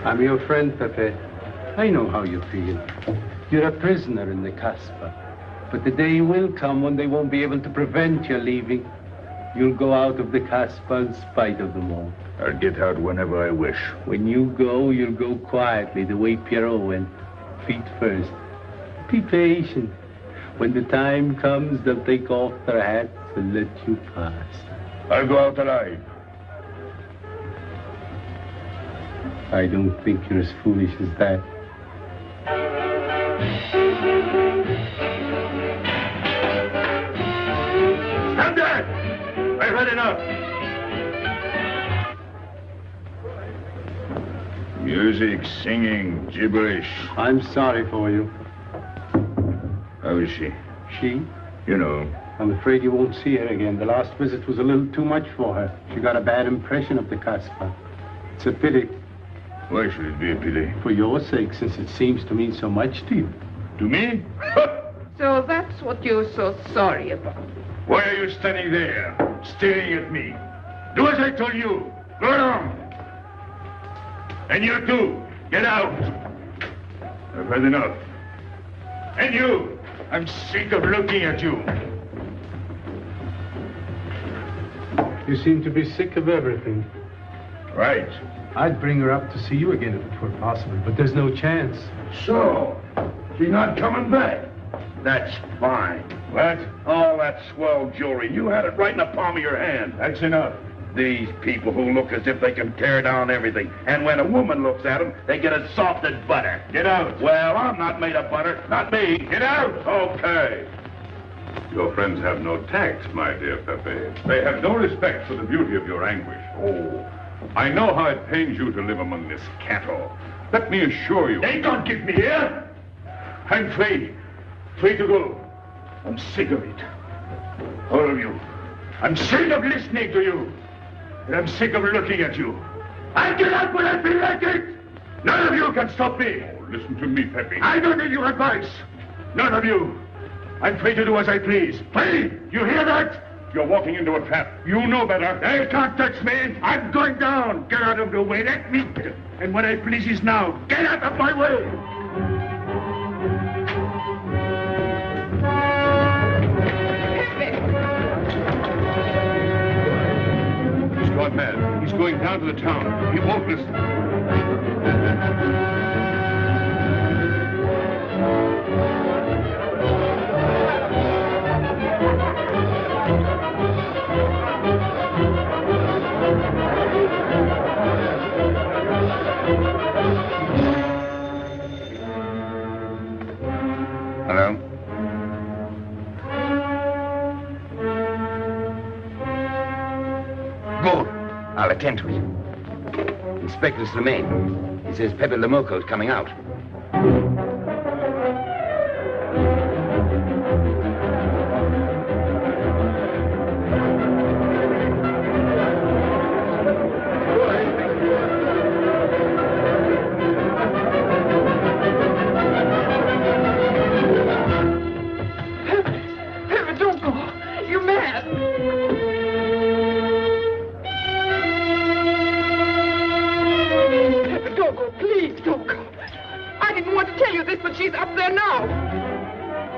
I'm your friend, Pépé. I know how you feel. You're a prisoner in the Casbah. But the day will come when they won't be able to prevent your leaving. You'll go out of the Casbah in spite of them all. I'll get out whenever I wish. When you go, you'll go quietly, the way Pierrot went. Feet first. Be patient. When the time comes, they'll take off their hats and let you pass. I'll go out alive. I don't think you're as foolish as that. Stand there! I've had enough. Music, singing, gibberish. I'm sorry for you. How is she? She? You know. I'm afraid you won't see her again. The last visit was a little too much for her. She got a bad impression of the Casbah. It's a pity. Why should it be a pity? For your sake, since it seems to mean so much to you. To me? So that's what you're so sorry about. Why are you standing there, staring at me? Do as I told you. Go on. And you too, get out. I've had enough. And you, I'm sick of looking at you. You seem to be sick of everything. Right. I'd bring her up to see you again if it were possible, but there's no chance. So, she's not coming back. That's fine. What? All that swell jewelry. You had it right in the palm of your hand. That's enough. These people who look as if they can tear down everything. And when a woman looks at them, they get as soft as butter. Get out. Well, I'm not made of butter. Not me. Get out. Okay. Your friends have no tact, my dear Pépé. They have no respect for the beauty of your anguish. Oh, I know how it pains you to live among this cattle. Let me assure you... They don't keep me here. I'm free. Free to go. I'm sick of it. All of you. I'm sick of listening to you. And I'm sick of looking at you. I get out when I feel like it. None of you can stop me. Oh, listen to me, Pépé. I don't need your advice. None of you. I'm free to do as I please. Free! You hear that? You're walking into a trap. You know better. They can't touch me. I'm going down. Get out of the way. Let me... And what I please is now. Get out of my way. He's gone mad. He's going down to the town. He won't listen. Hello? Good. I'll attend to it. Inspector Slemaine. He says Pépé le Moko is coming out. She's up there now.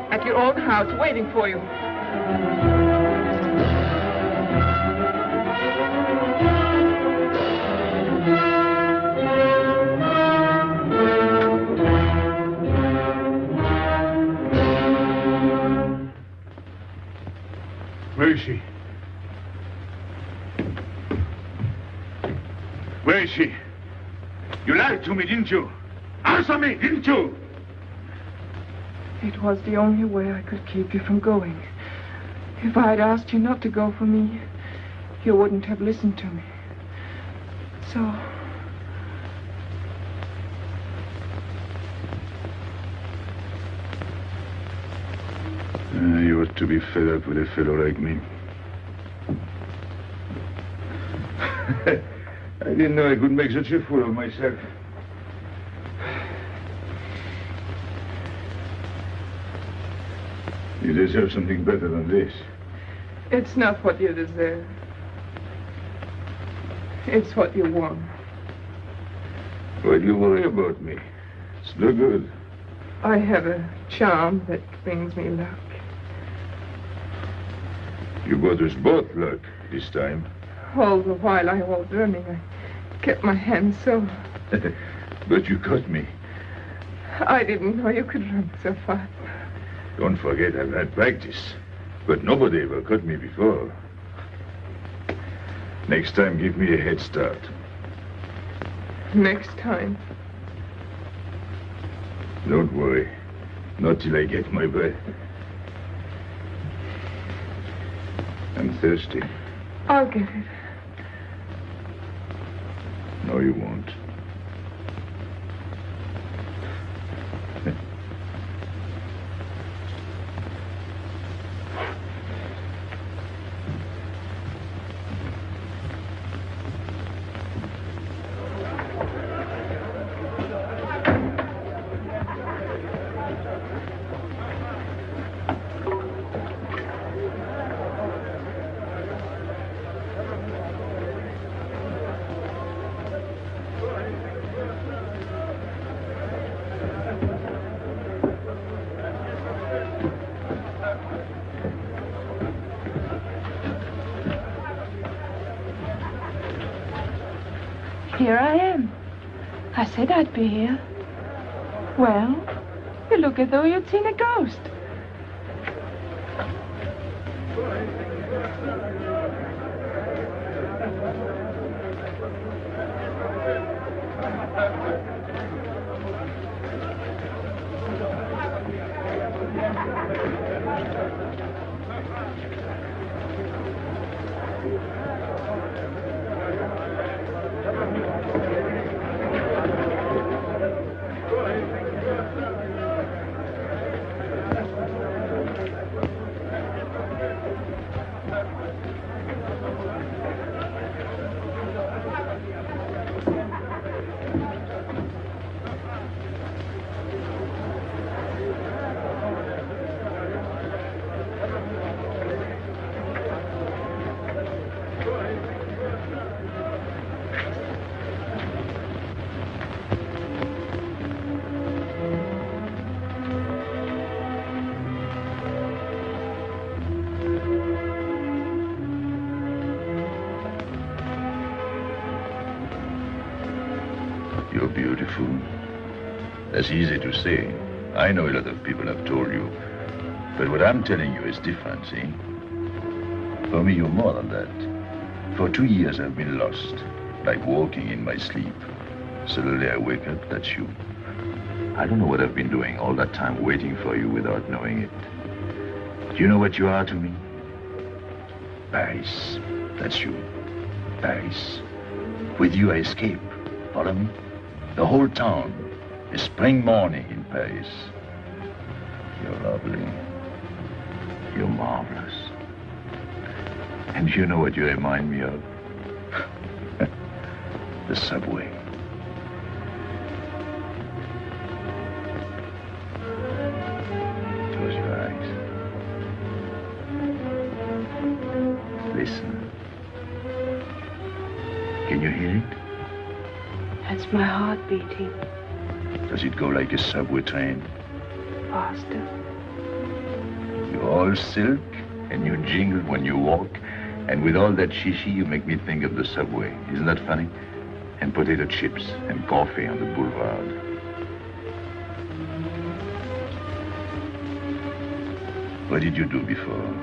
At your own house, waiting for you. is she? Where is she? You lied to me, didn't you? Answer me, didn't you? It was the only way I could keep you from going. If I'd asked you not to go for me, you wouldn't have listened to me. So... You ought to be fed up with a fellow like me. I didn't know I could make such a fool of myself. You deserve something better than this. It's not what you deserve. It's what you want. Why do you worry about me? It's no good. I have a charm that brings me luck. You brought us both luck this time. All the while I was running, I kept my hand so... But you caught me. I didn't know you could run so fast. Don't forget I've had practice. But nobody ever caught me before. Next time, give me a head start. Next time. Don't worry. Not till I get my breath. I'm thirsty. I'll get it. No, you won't. Here I am. I said I'd be here. Well, you look as though you'd seen a ghost. You're beautiful. That's easy to say. I know a lot of people have told you. But what I'm telling you is different, see? For me, you're more than that. For 2 years, I've been lost, like walking in my sleep. Suddenly, I wake up, that's you. I don't know what I've been doing all that time waiting for you without knowing it. Do you know what you are to me? Paris. That's you. Paris. With you, I escape. Follow me? The whole town. A spring morning in Paris. You're lovely. You're marvelous. And you know what you remind me of? The subway. Close your eyes. Listen. Can you hear it? That's my heart beating. Does it go like a subway train? Faster. You're all silk, and you jingle when you walk, and with all that shishi, you make me think of the subway. Isn't that funny? And potato chips and coffee on the boulevard. What did you do before?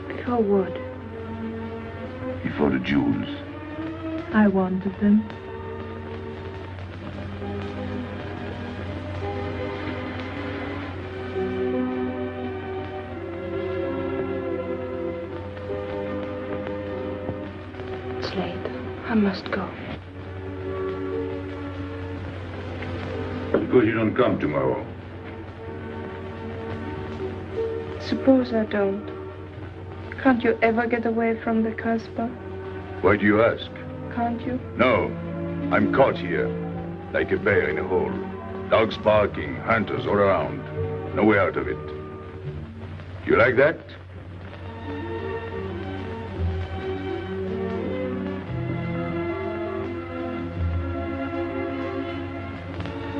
Before what? before the jewels. I wanted them. It's late. I must go. Suppose you don't come tomorrow. Suppose I don't. Can't you ever get away from the Casbah? Why do you ask? Can't you? No. I'm caught here, like a bear in a hole. Dogs barking, hunters all around. No way out of it. You like that?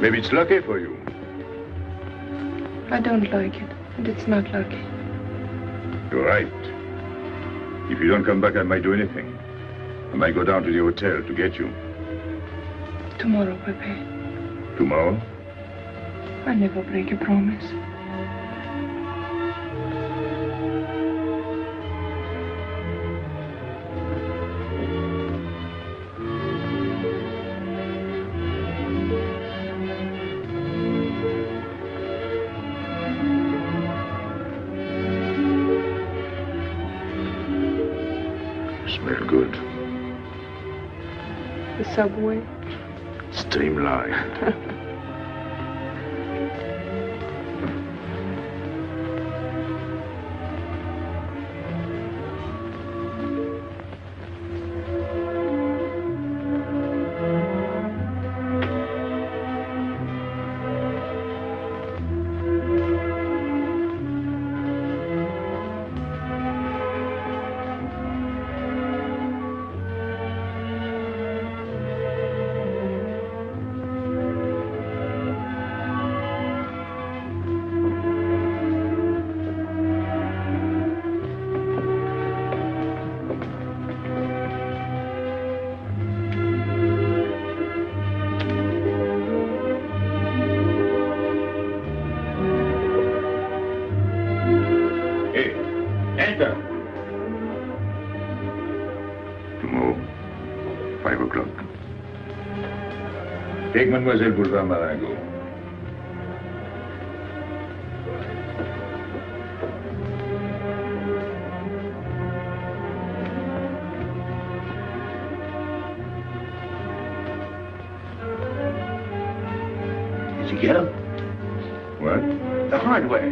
Maybe it's lucky for you. I don't like it, and it's not lucky. You're right. If you don't come back, I might do anything. I might go down to the hotel to get you. Tomorrow, Pepe. Tomorrow? I never break a promise. Smell good. The subway. Streamlined. Take Mademoiselle Boulevard Marengo. Did you get him? What? The hardware.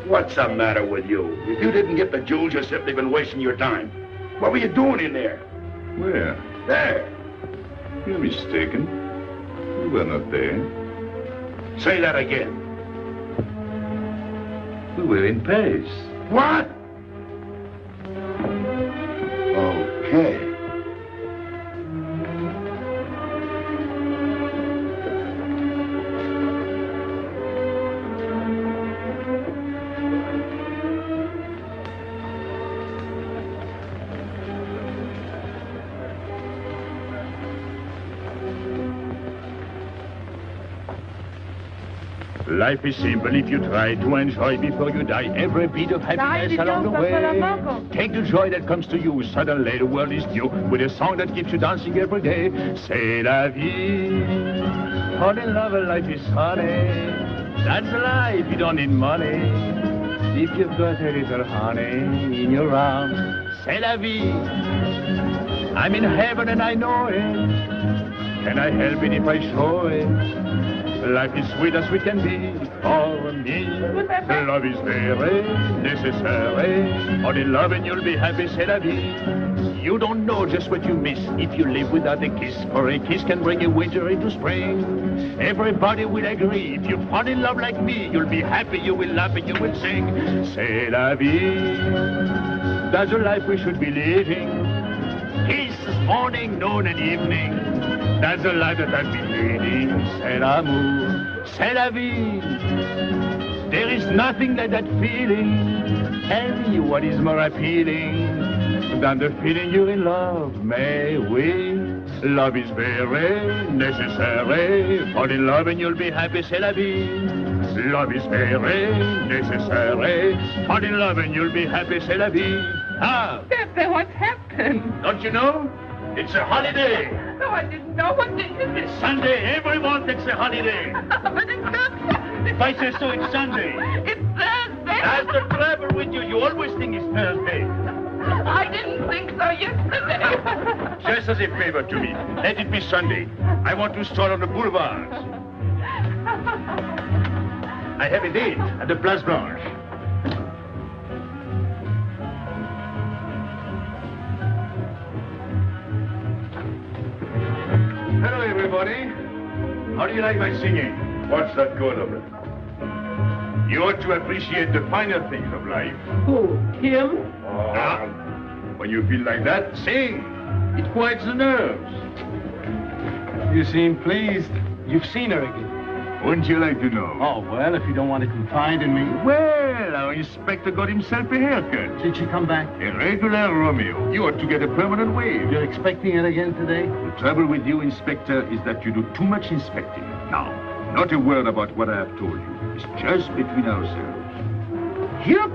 What's the matter with you? If you didn't get the jewels, you've simply been wasting your time. What were you doing in there? Where? There. You're mistaken. We were not there. Say that again. We were in Paris. What? Okay. Life is simple if you try to enjoy before you die every bit of happiness along the way. Take the joy that comes to you. Suddenly the world is new with a song that keeps you dancing every day. C'est la vie. Fall in love and life is honey. That's life, you don't need money. If you've got a little honey in your arms, c'est la vie. I'm in heaven and I know it. Can I help it if I show it? Life is sweet as sweet can be for me. Love is very necessary. Fall in love and you'll be happy, c'est la vie. You don't know just what you miss if you live without a kiss. For a kiss can bring a winter into spring. Everybody will agree. If you fall in love like me, you'll be happy, you will laugh and you will sing. C'est la vie. That's the life we should be living. Kiss morning, noon and evening. That's the life that I've been leading. C'est l'amour, c'est la vie. There is nothing like that feeling. Tell me what is more appealing than the feeling you're in love, may we? Love is very necessary. Fall in love and you'll be happy, c'est la vie. Love is very necessary. Fall in love and you'll be happy, c'est la vie. Ah, Pepe, what's happened? don't you know? It's a holiday. No, I didn't know. What day is it? It's Sunday. Everyone takes a holiday. But it's not Sunday. If I say so, it's Sunday. It's Thursday. That's the trouble with you. You always think it's Thursday. I didn't think so yesterday. Just as a favor to me, let it be Sunday. I want to stroll on the boulevards. I have a date at the Place Blanche. Hello, everybody. How do you like my singing? What's that good of it? You ought to appreciate the finer things of life. Who? Him? Ah, when you feel like that, sing. It quiets the nerves. You seem pleased. You've seen her again. Wouldn't you like to know? Oh, well, if you don't want to confide in me. Well, our inspector got himself a haircut. Did she come back? A regular Romeo. You ought to get a permanent wave. You're expecting her again today? The trouble with you, Inspector, is that you do too much inspecting. Now, not a word about what I have told you. It's just between ourselves. Yep.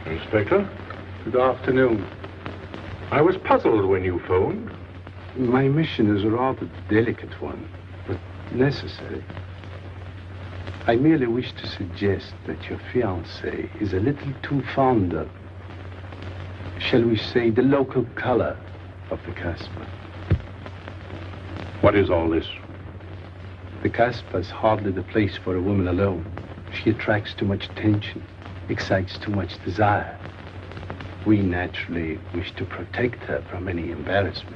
Inspector. Good afternoon. I was puzzled when you phoned. My mission is a rather delicate one, but necessary. I merely wish to suggest that your fiancé is a little too fond of, shall we say, the local color of the Casbah. What is all this? The Casbah is hardly the place for a woman alone. She attracts too much attention, excites too much desire. We naturally wish to protect her from any embarrassment.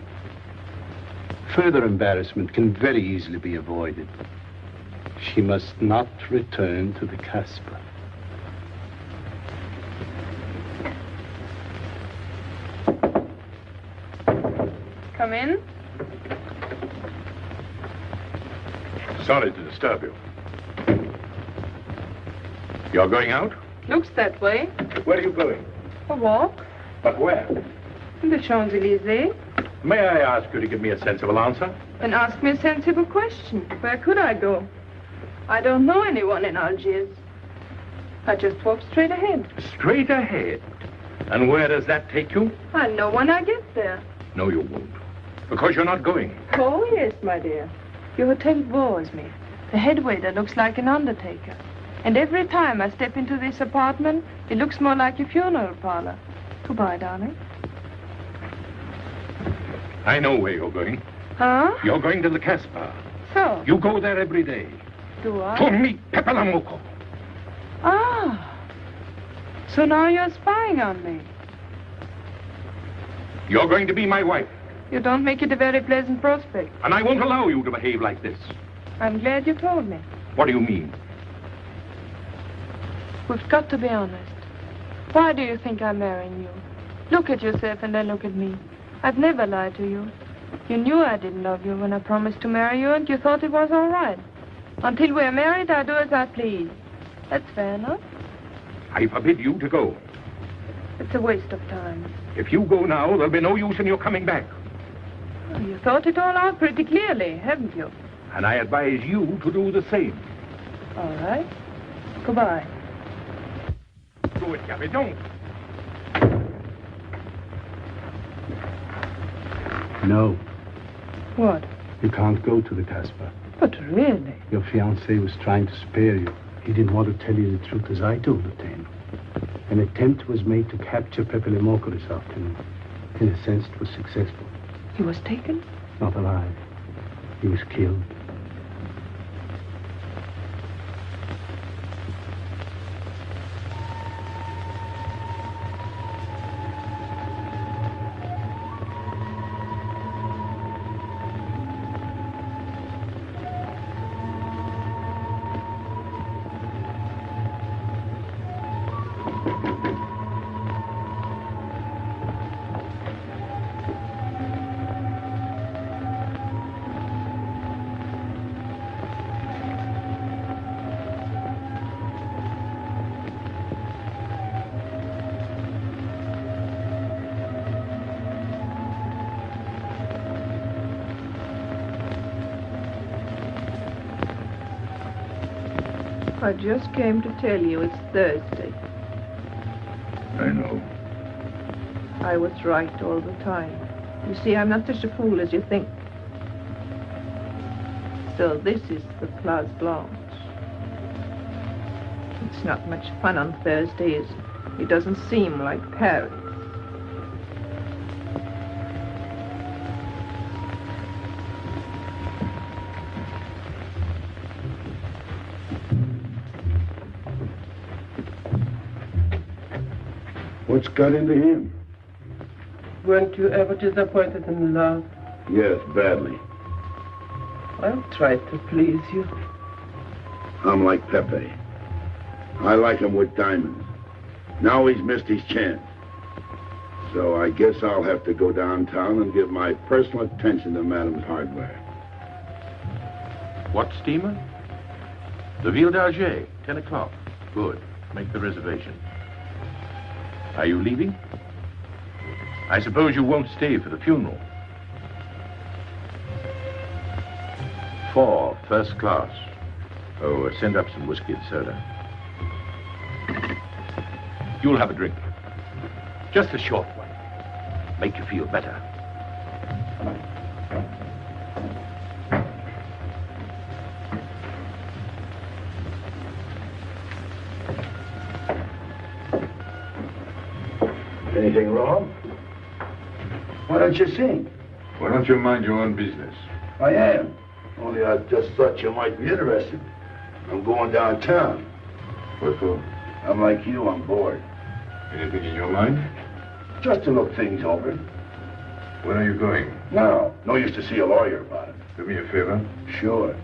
Further embarrassment can very easily be avoided. She must not return to the Casbah. Come in. Sorry to disturb you. You're going out? Looks that way. Where are you going? A walk. But where? In the Champs-Élysées. May I ask you to give me a sensible answer? Then ask me a sensible question. Where could I go? I don't know anyone in Algiers. I just walk straight ahead. Straight ahead. And where does that take you? I'll know when I get there. No, you won't. Because you're not going. Oh, yes, my dear. Your hotel bores me. The head waiter looks like an undertaker. And every time I step into this apartment, it looks more like a funeral parlor. Goodbye, darling. I know where you're going. Huh? You're going to the Casbah. So? You go there every day. Do I? To meet Pépé le Moko. Ah. So now you're spying on me. You're going to be my wife. You don't make it a very pleasant prospect. And I won't allow you to behave like this. I'm glad you told me. What do you mean? We've got to be honest. Why do you think I'm marrying you? Look at yourself and then look at me. I've never lied to you. You knew I didn't love you when I promised to marry you, and you thought it was all right. Until we're married, I do as I please. That's fair enough. I forbid you to go. It's a waste of time. If you go now, there'll be no use in your coming back. Oh, you thought it all out pretty clearly, haven't you? And I advise you to do the same. All right. Goodbye. Do it, Gabby, don't. No. What? You can't go to the Casbah. But really? Your fiancé was trying to spare you. He didn't want to tell you the truth as I told it to him. An attempt was made to capture Pépé le Moko this afternoon. In a sense, it was successful. He was taken? Not alive. He was killed. I just came to tell you it's Thursday. I know. I was right all the time. You see, I'm not such a fool as you think. So this is the Place Blanche. It's not much fun on Thursday, is it? It doesn't seem like Paris. What's got into him? Weren't you ever disappointed in love? Yes, badly. I've tried to please you. I'm like Pépé. I like him with diamonds. Now he's missed his chance. So I guess I'll have to go downtown and give my personal attention to Madame's hardware. What steamer? The Ville d'Algiers, 10 o'clock. Good. Make the reservation. Are you leaving? I suppose you won't stay for the funeral. 4, first class. Oh, send up some whiskey and soda. You'll have a drink. Just a short one. Make you feel better. Anything wrong? Why don't you sing? Why don't you mind your own business? I am. Only I just thought you might be interested. I'm going downtown. What for? I'm like you, I'm bored. Anything in your mind? Just to look things over. When are you going? No. No use to see a lawyer about it. Do me a favor. Sure.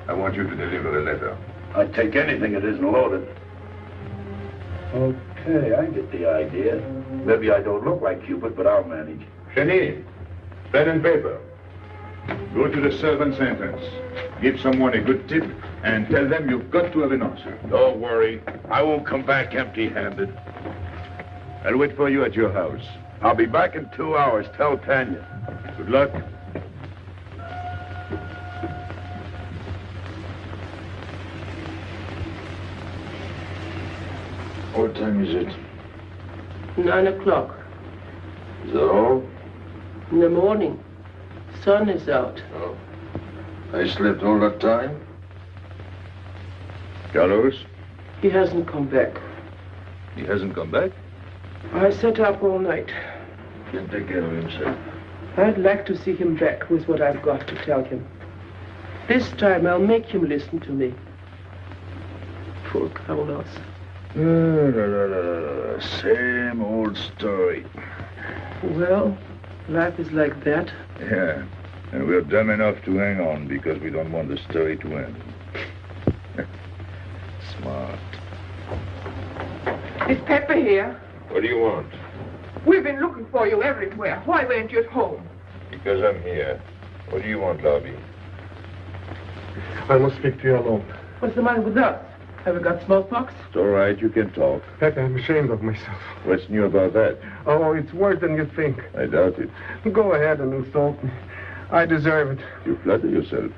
I want you to deliver a letter. I'd take anything that isn't loaded. Okay, I get the idea. Maybe I don't look like Cupid, but I'll manage. Jenny, pen and paper. Go to the servant's entrance. Give someone a good tip and tell them you've got to have an answer. Don't worry. I won't come back empty-handed. I'll wait for you at your house. I'll be back in 2 hours. Tell Tanya. Good luck. What time is it? 9 o'clock. Is that all? In the morning. Sun is out. Oh. I slept all that time? Carlos? He hasn't come back. He hasn't come back? I sat up all night. Can't take care of himself. I'd like to see him back with what I've got to tell him. This time I'll make him listen to me. Poor Carlos. Same old story. Well, life is like that. Yeah. And we're dumb enough to hang on because we don't want the story to end. Smart. Is Pepper here? What do you want? We've been looking for you everywhere. Why weren't you at home? Because I'm here. What do you want, Lobby? I must speak to you alone. What's the matter with us? Have we got smallpox? It's all right. You can talk. Pepe, I'm ashamed of myself. What's new about that? Oh, it's worse than you think. I doubt it. Go ahead and insult me. I deserve it. You flatter yourself.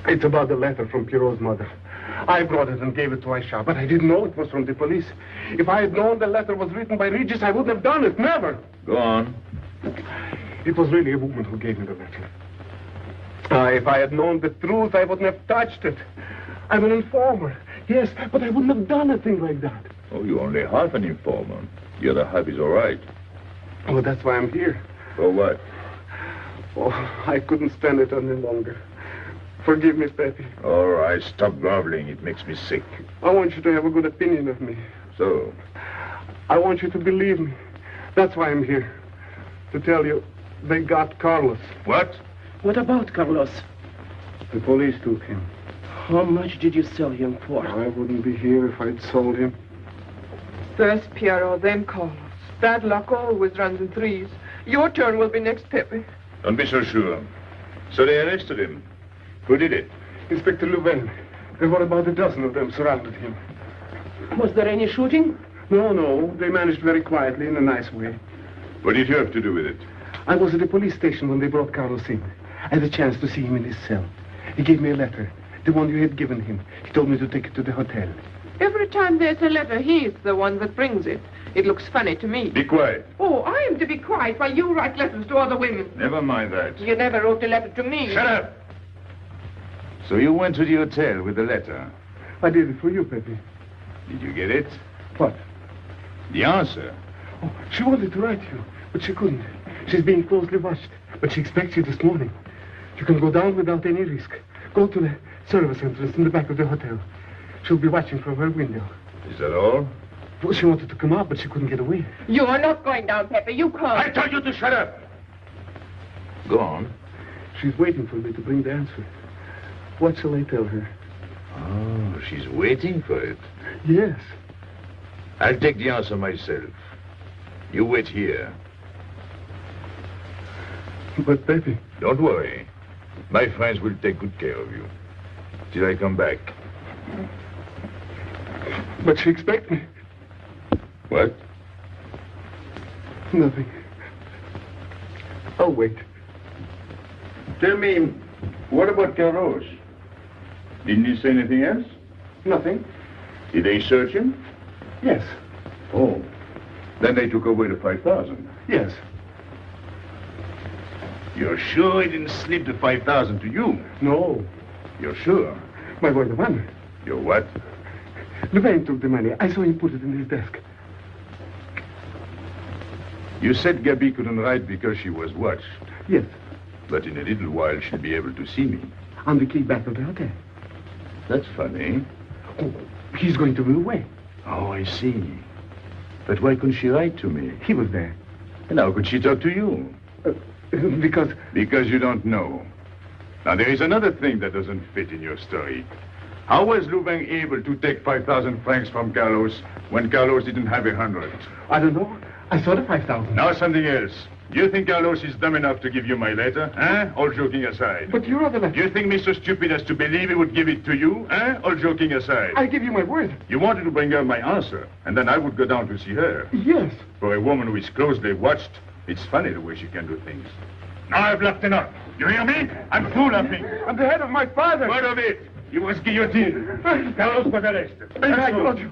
It's about the letter from Pierrot's mother. I brought it and gave it to Aisha, but I didn't know it was from the police. If I had known the letter was written by Regis, I wouldn't have done it. Never. Go on. It was really a woman who gave me the letter. If I had known the truth, I wouldn't have touched it. I'm an informer. Yes, but I wouldn't have done a thing like that. Oh, you're only half an informer. The other half is all right. Oh, that's why I'm here. For what? Oh, I couldn't stand it any longer. Forgive me, Pepe. All right, stop groveling. It makes me sick. I want you to have a good opinion of me. So? I want you to believe me. That's why I'm here. To tell you, they got Carlos. What? What about Carlos? The police took him. How much did you sell him for? I wouldn't be here if I'd sold him. First Pierrot, then Carlos. Bad luck always runs in threes. Your turn will be next, Pepe. Don't be so sure. So they arrested him. Who did it? Inspector Louvain. There were about a dozen of them surrounded him. Was there any shooting? No. They managed very quietly in a nice way. What did you have to do with it? I was at the police station when they brought Carlos in. I had a chance to see him in his cell. He gave me a letter. The one you had given him. He told me to take it to the hotel. Every time there's a letter, he's the one that brings it. It looks funny to me. Be quiet. Oh, I am to be quiet while you write letters to other women. Never mind that. You never wrote a letter to me. Shut up! So you went to the hotel with the letter. I did it for you, Pépé. Did you get it? What? The answer. Oh, she wanted to write you, but she couldn't. She's being closely watched, but she expects you this morning. You can go down without any risk. Go to the service entrance in the back of the hotel. She'll be watching from her window. Is that all? Well, she wanted to come out, but she couldn't get away. You are not going down, Pépé. You can't. I told you to shut up. Go on. She's waiting for me to bring the answer. What shall I tell her? Oh, she's waiting for it. Yes. I'll take the answer myself. You wait here. But, Pépé... Don't worry. My friends will take good care of you. Till I come back. But she expects me. What? Nothing. I'll wait. Tell me, what about Carlos? Didn't he say anything else? Nothing. Did they search him? Yes. Oh. Then they took away the 5,000. Yes. You're sure he didn't slip the 5,000 to you? No. You're sure? My boy, the money. Your what? Louvain took the money. I saw him put it in his desk. You said Gabi couldn't write because she was watched. Yes. But in a little while, she'll be able to see me. On the key back of the hotel. That's funny. Oh, he's going to be away. Oh, I see. But why couldn't she write to me? He was there. And how could she talk to you? Because... Because you don't know. Now, there is another thing that doesn't fit in your story. How was Louvain able to take 5,000 francs from Carlos when Carlos didn't have 100? I don't know. I saw the 5,000. Now something else. Do you think Carlos is dumb enough to give you my letter? Eh? All joking aside. But you are the letter. Do you think me so stupid as to believe he would give it to you? Eh? All joking aside. I give you my word. You wanted to bring her my answer, and then I would go down to see her. Yes. For a woman who is closely watched, it's funny the way she can do things. Now I've left enough. You hear me? I'm through laughing. I'm the head of my father. What of it? He was guillotined. Carlos was arrested. I told you.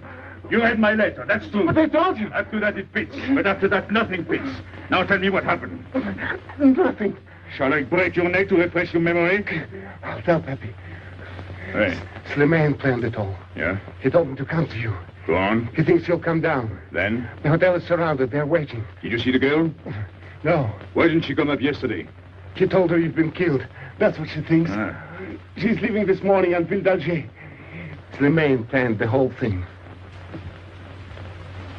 You read my letter, that's true. But I told you. After that it fits, but after that nothing fits. Now tell me what happened. Nothing. Shall I break your neck to refresh your memory? I'll tell Pépé. Hey. Slimane planned it all. Yeah? He told me to come to you. Go on. He thinks you'll come down. Then? The hotel is surrounded. They're waiting. Did you see the girl? No. Why didn't she come up yesterday? She told her you've been killed. That's what she thinks. Ah. She's leaving this morning on Ville d'Alger. Slimane planned the whole thing.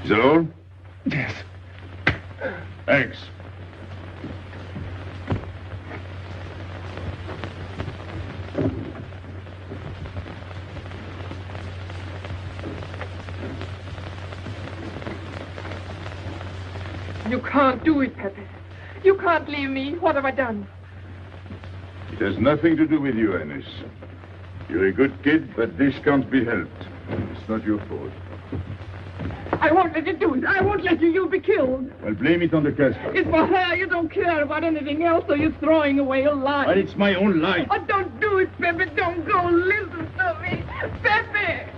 Is that all? Yes. Thanks. You can't do it, Pépé. You can't leave me. What have I done? It has nothing to do with you, Ernest. You're a good kid, but this can't be helped. It's not your fault. I won't let you do it. I won't let you. You'll be killed. Well, blame it on the Casbah. It's for her. You don't care about anything else, so you're throwing away your life. But it's my own life. Oh, don't do it, Pépé. Don't go. Listen to me. Pépé!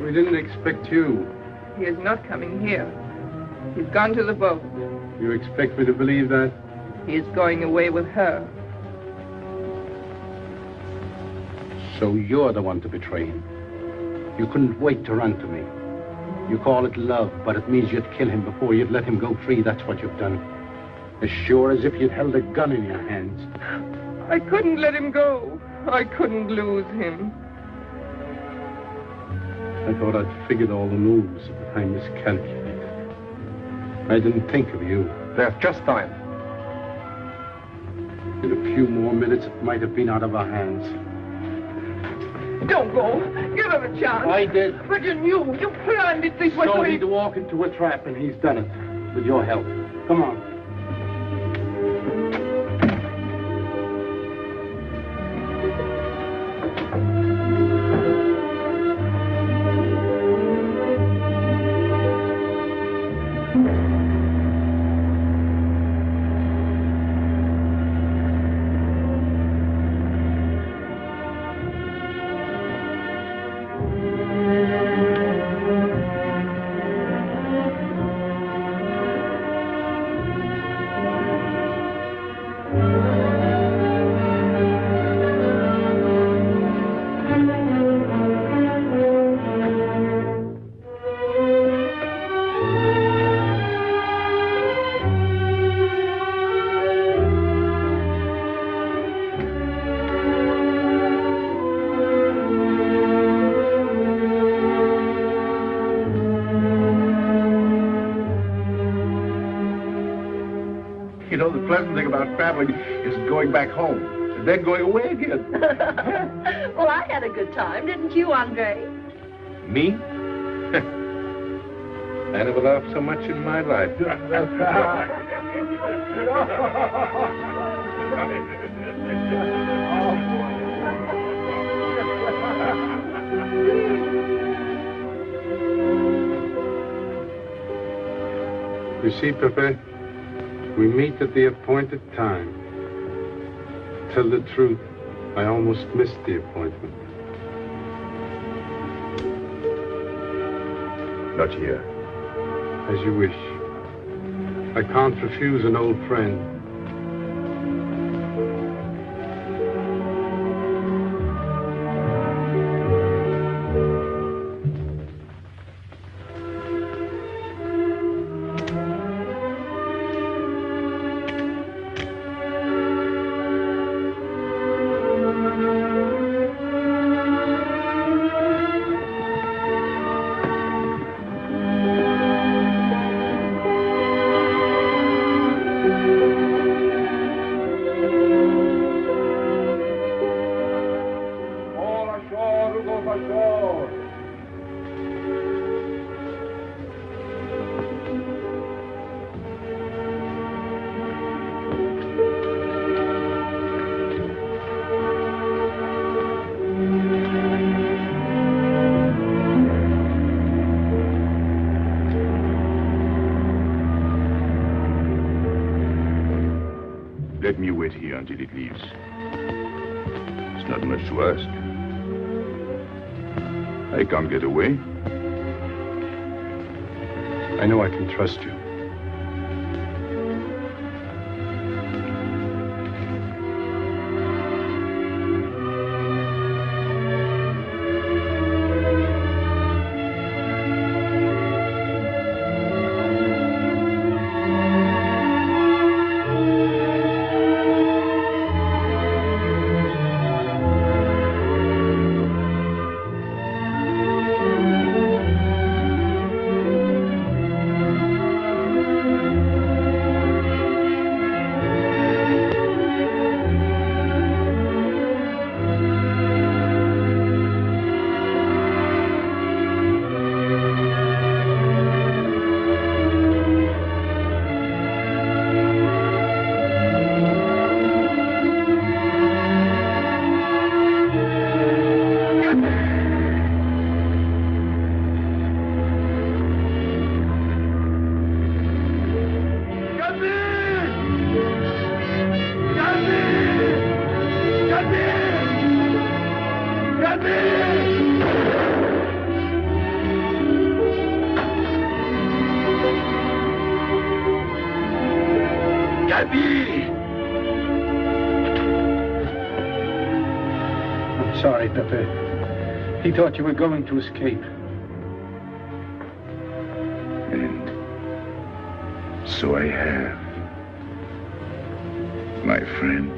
We didn't expect you. He is not coming here. He's gone to the boat. You expect me to believe that? He is going away with her. So you're the one to betray him. You couldn't wait to run to me. You call it love, but it means you'd kill him before you'd let him go free. That's what you've done. As sure as if you'd held a gun in your hands. I couldn't let him go. I couldn't lose him. I thought I'd figured all the moves, but I miscalculated. I didn't think of you. There's just time. In a few more minutes, it might have been out of our hands. Don't go. Give him a chance. I did. But you knew. You planned it this way. So he'd walk into a trap, and he's done it. With your help. Come on. You know, the pleasant thing about traveling is going back home. And then going away again. Well, I had a good time, didn't you, Andre? Me? I never laughed so much in my life. You see, Pépé, we meet at the appointed time. Tell the truth, I almost missed the appointment. Not here. As you wish. I can't refuse an old friend. Let me wait here until it leaves. It's not much to ask. I can't get away. I know I can trust you. Pépé. He thought you were going to escape. And so I have, my friend.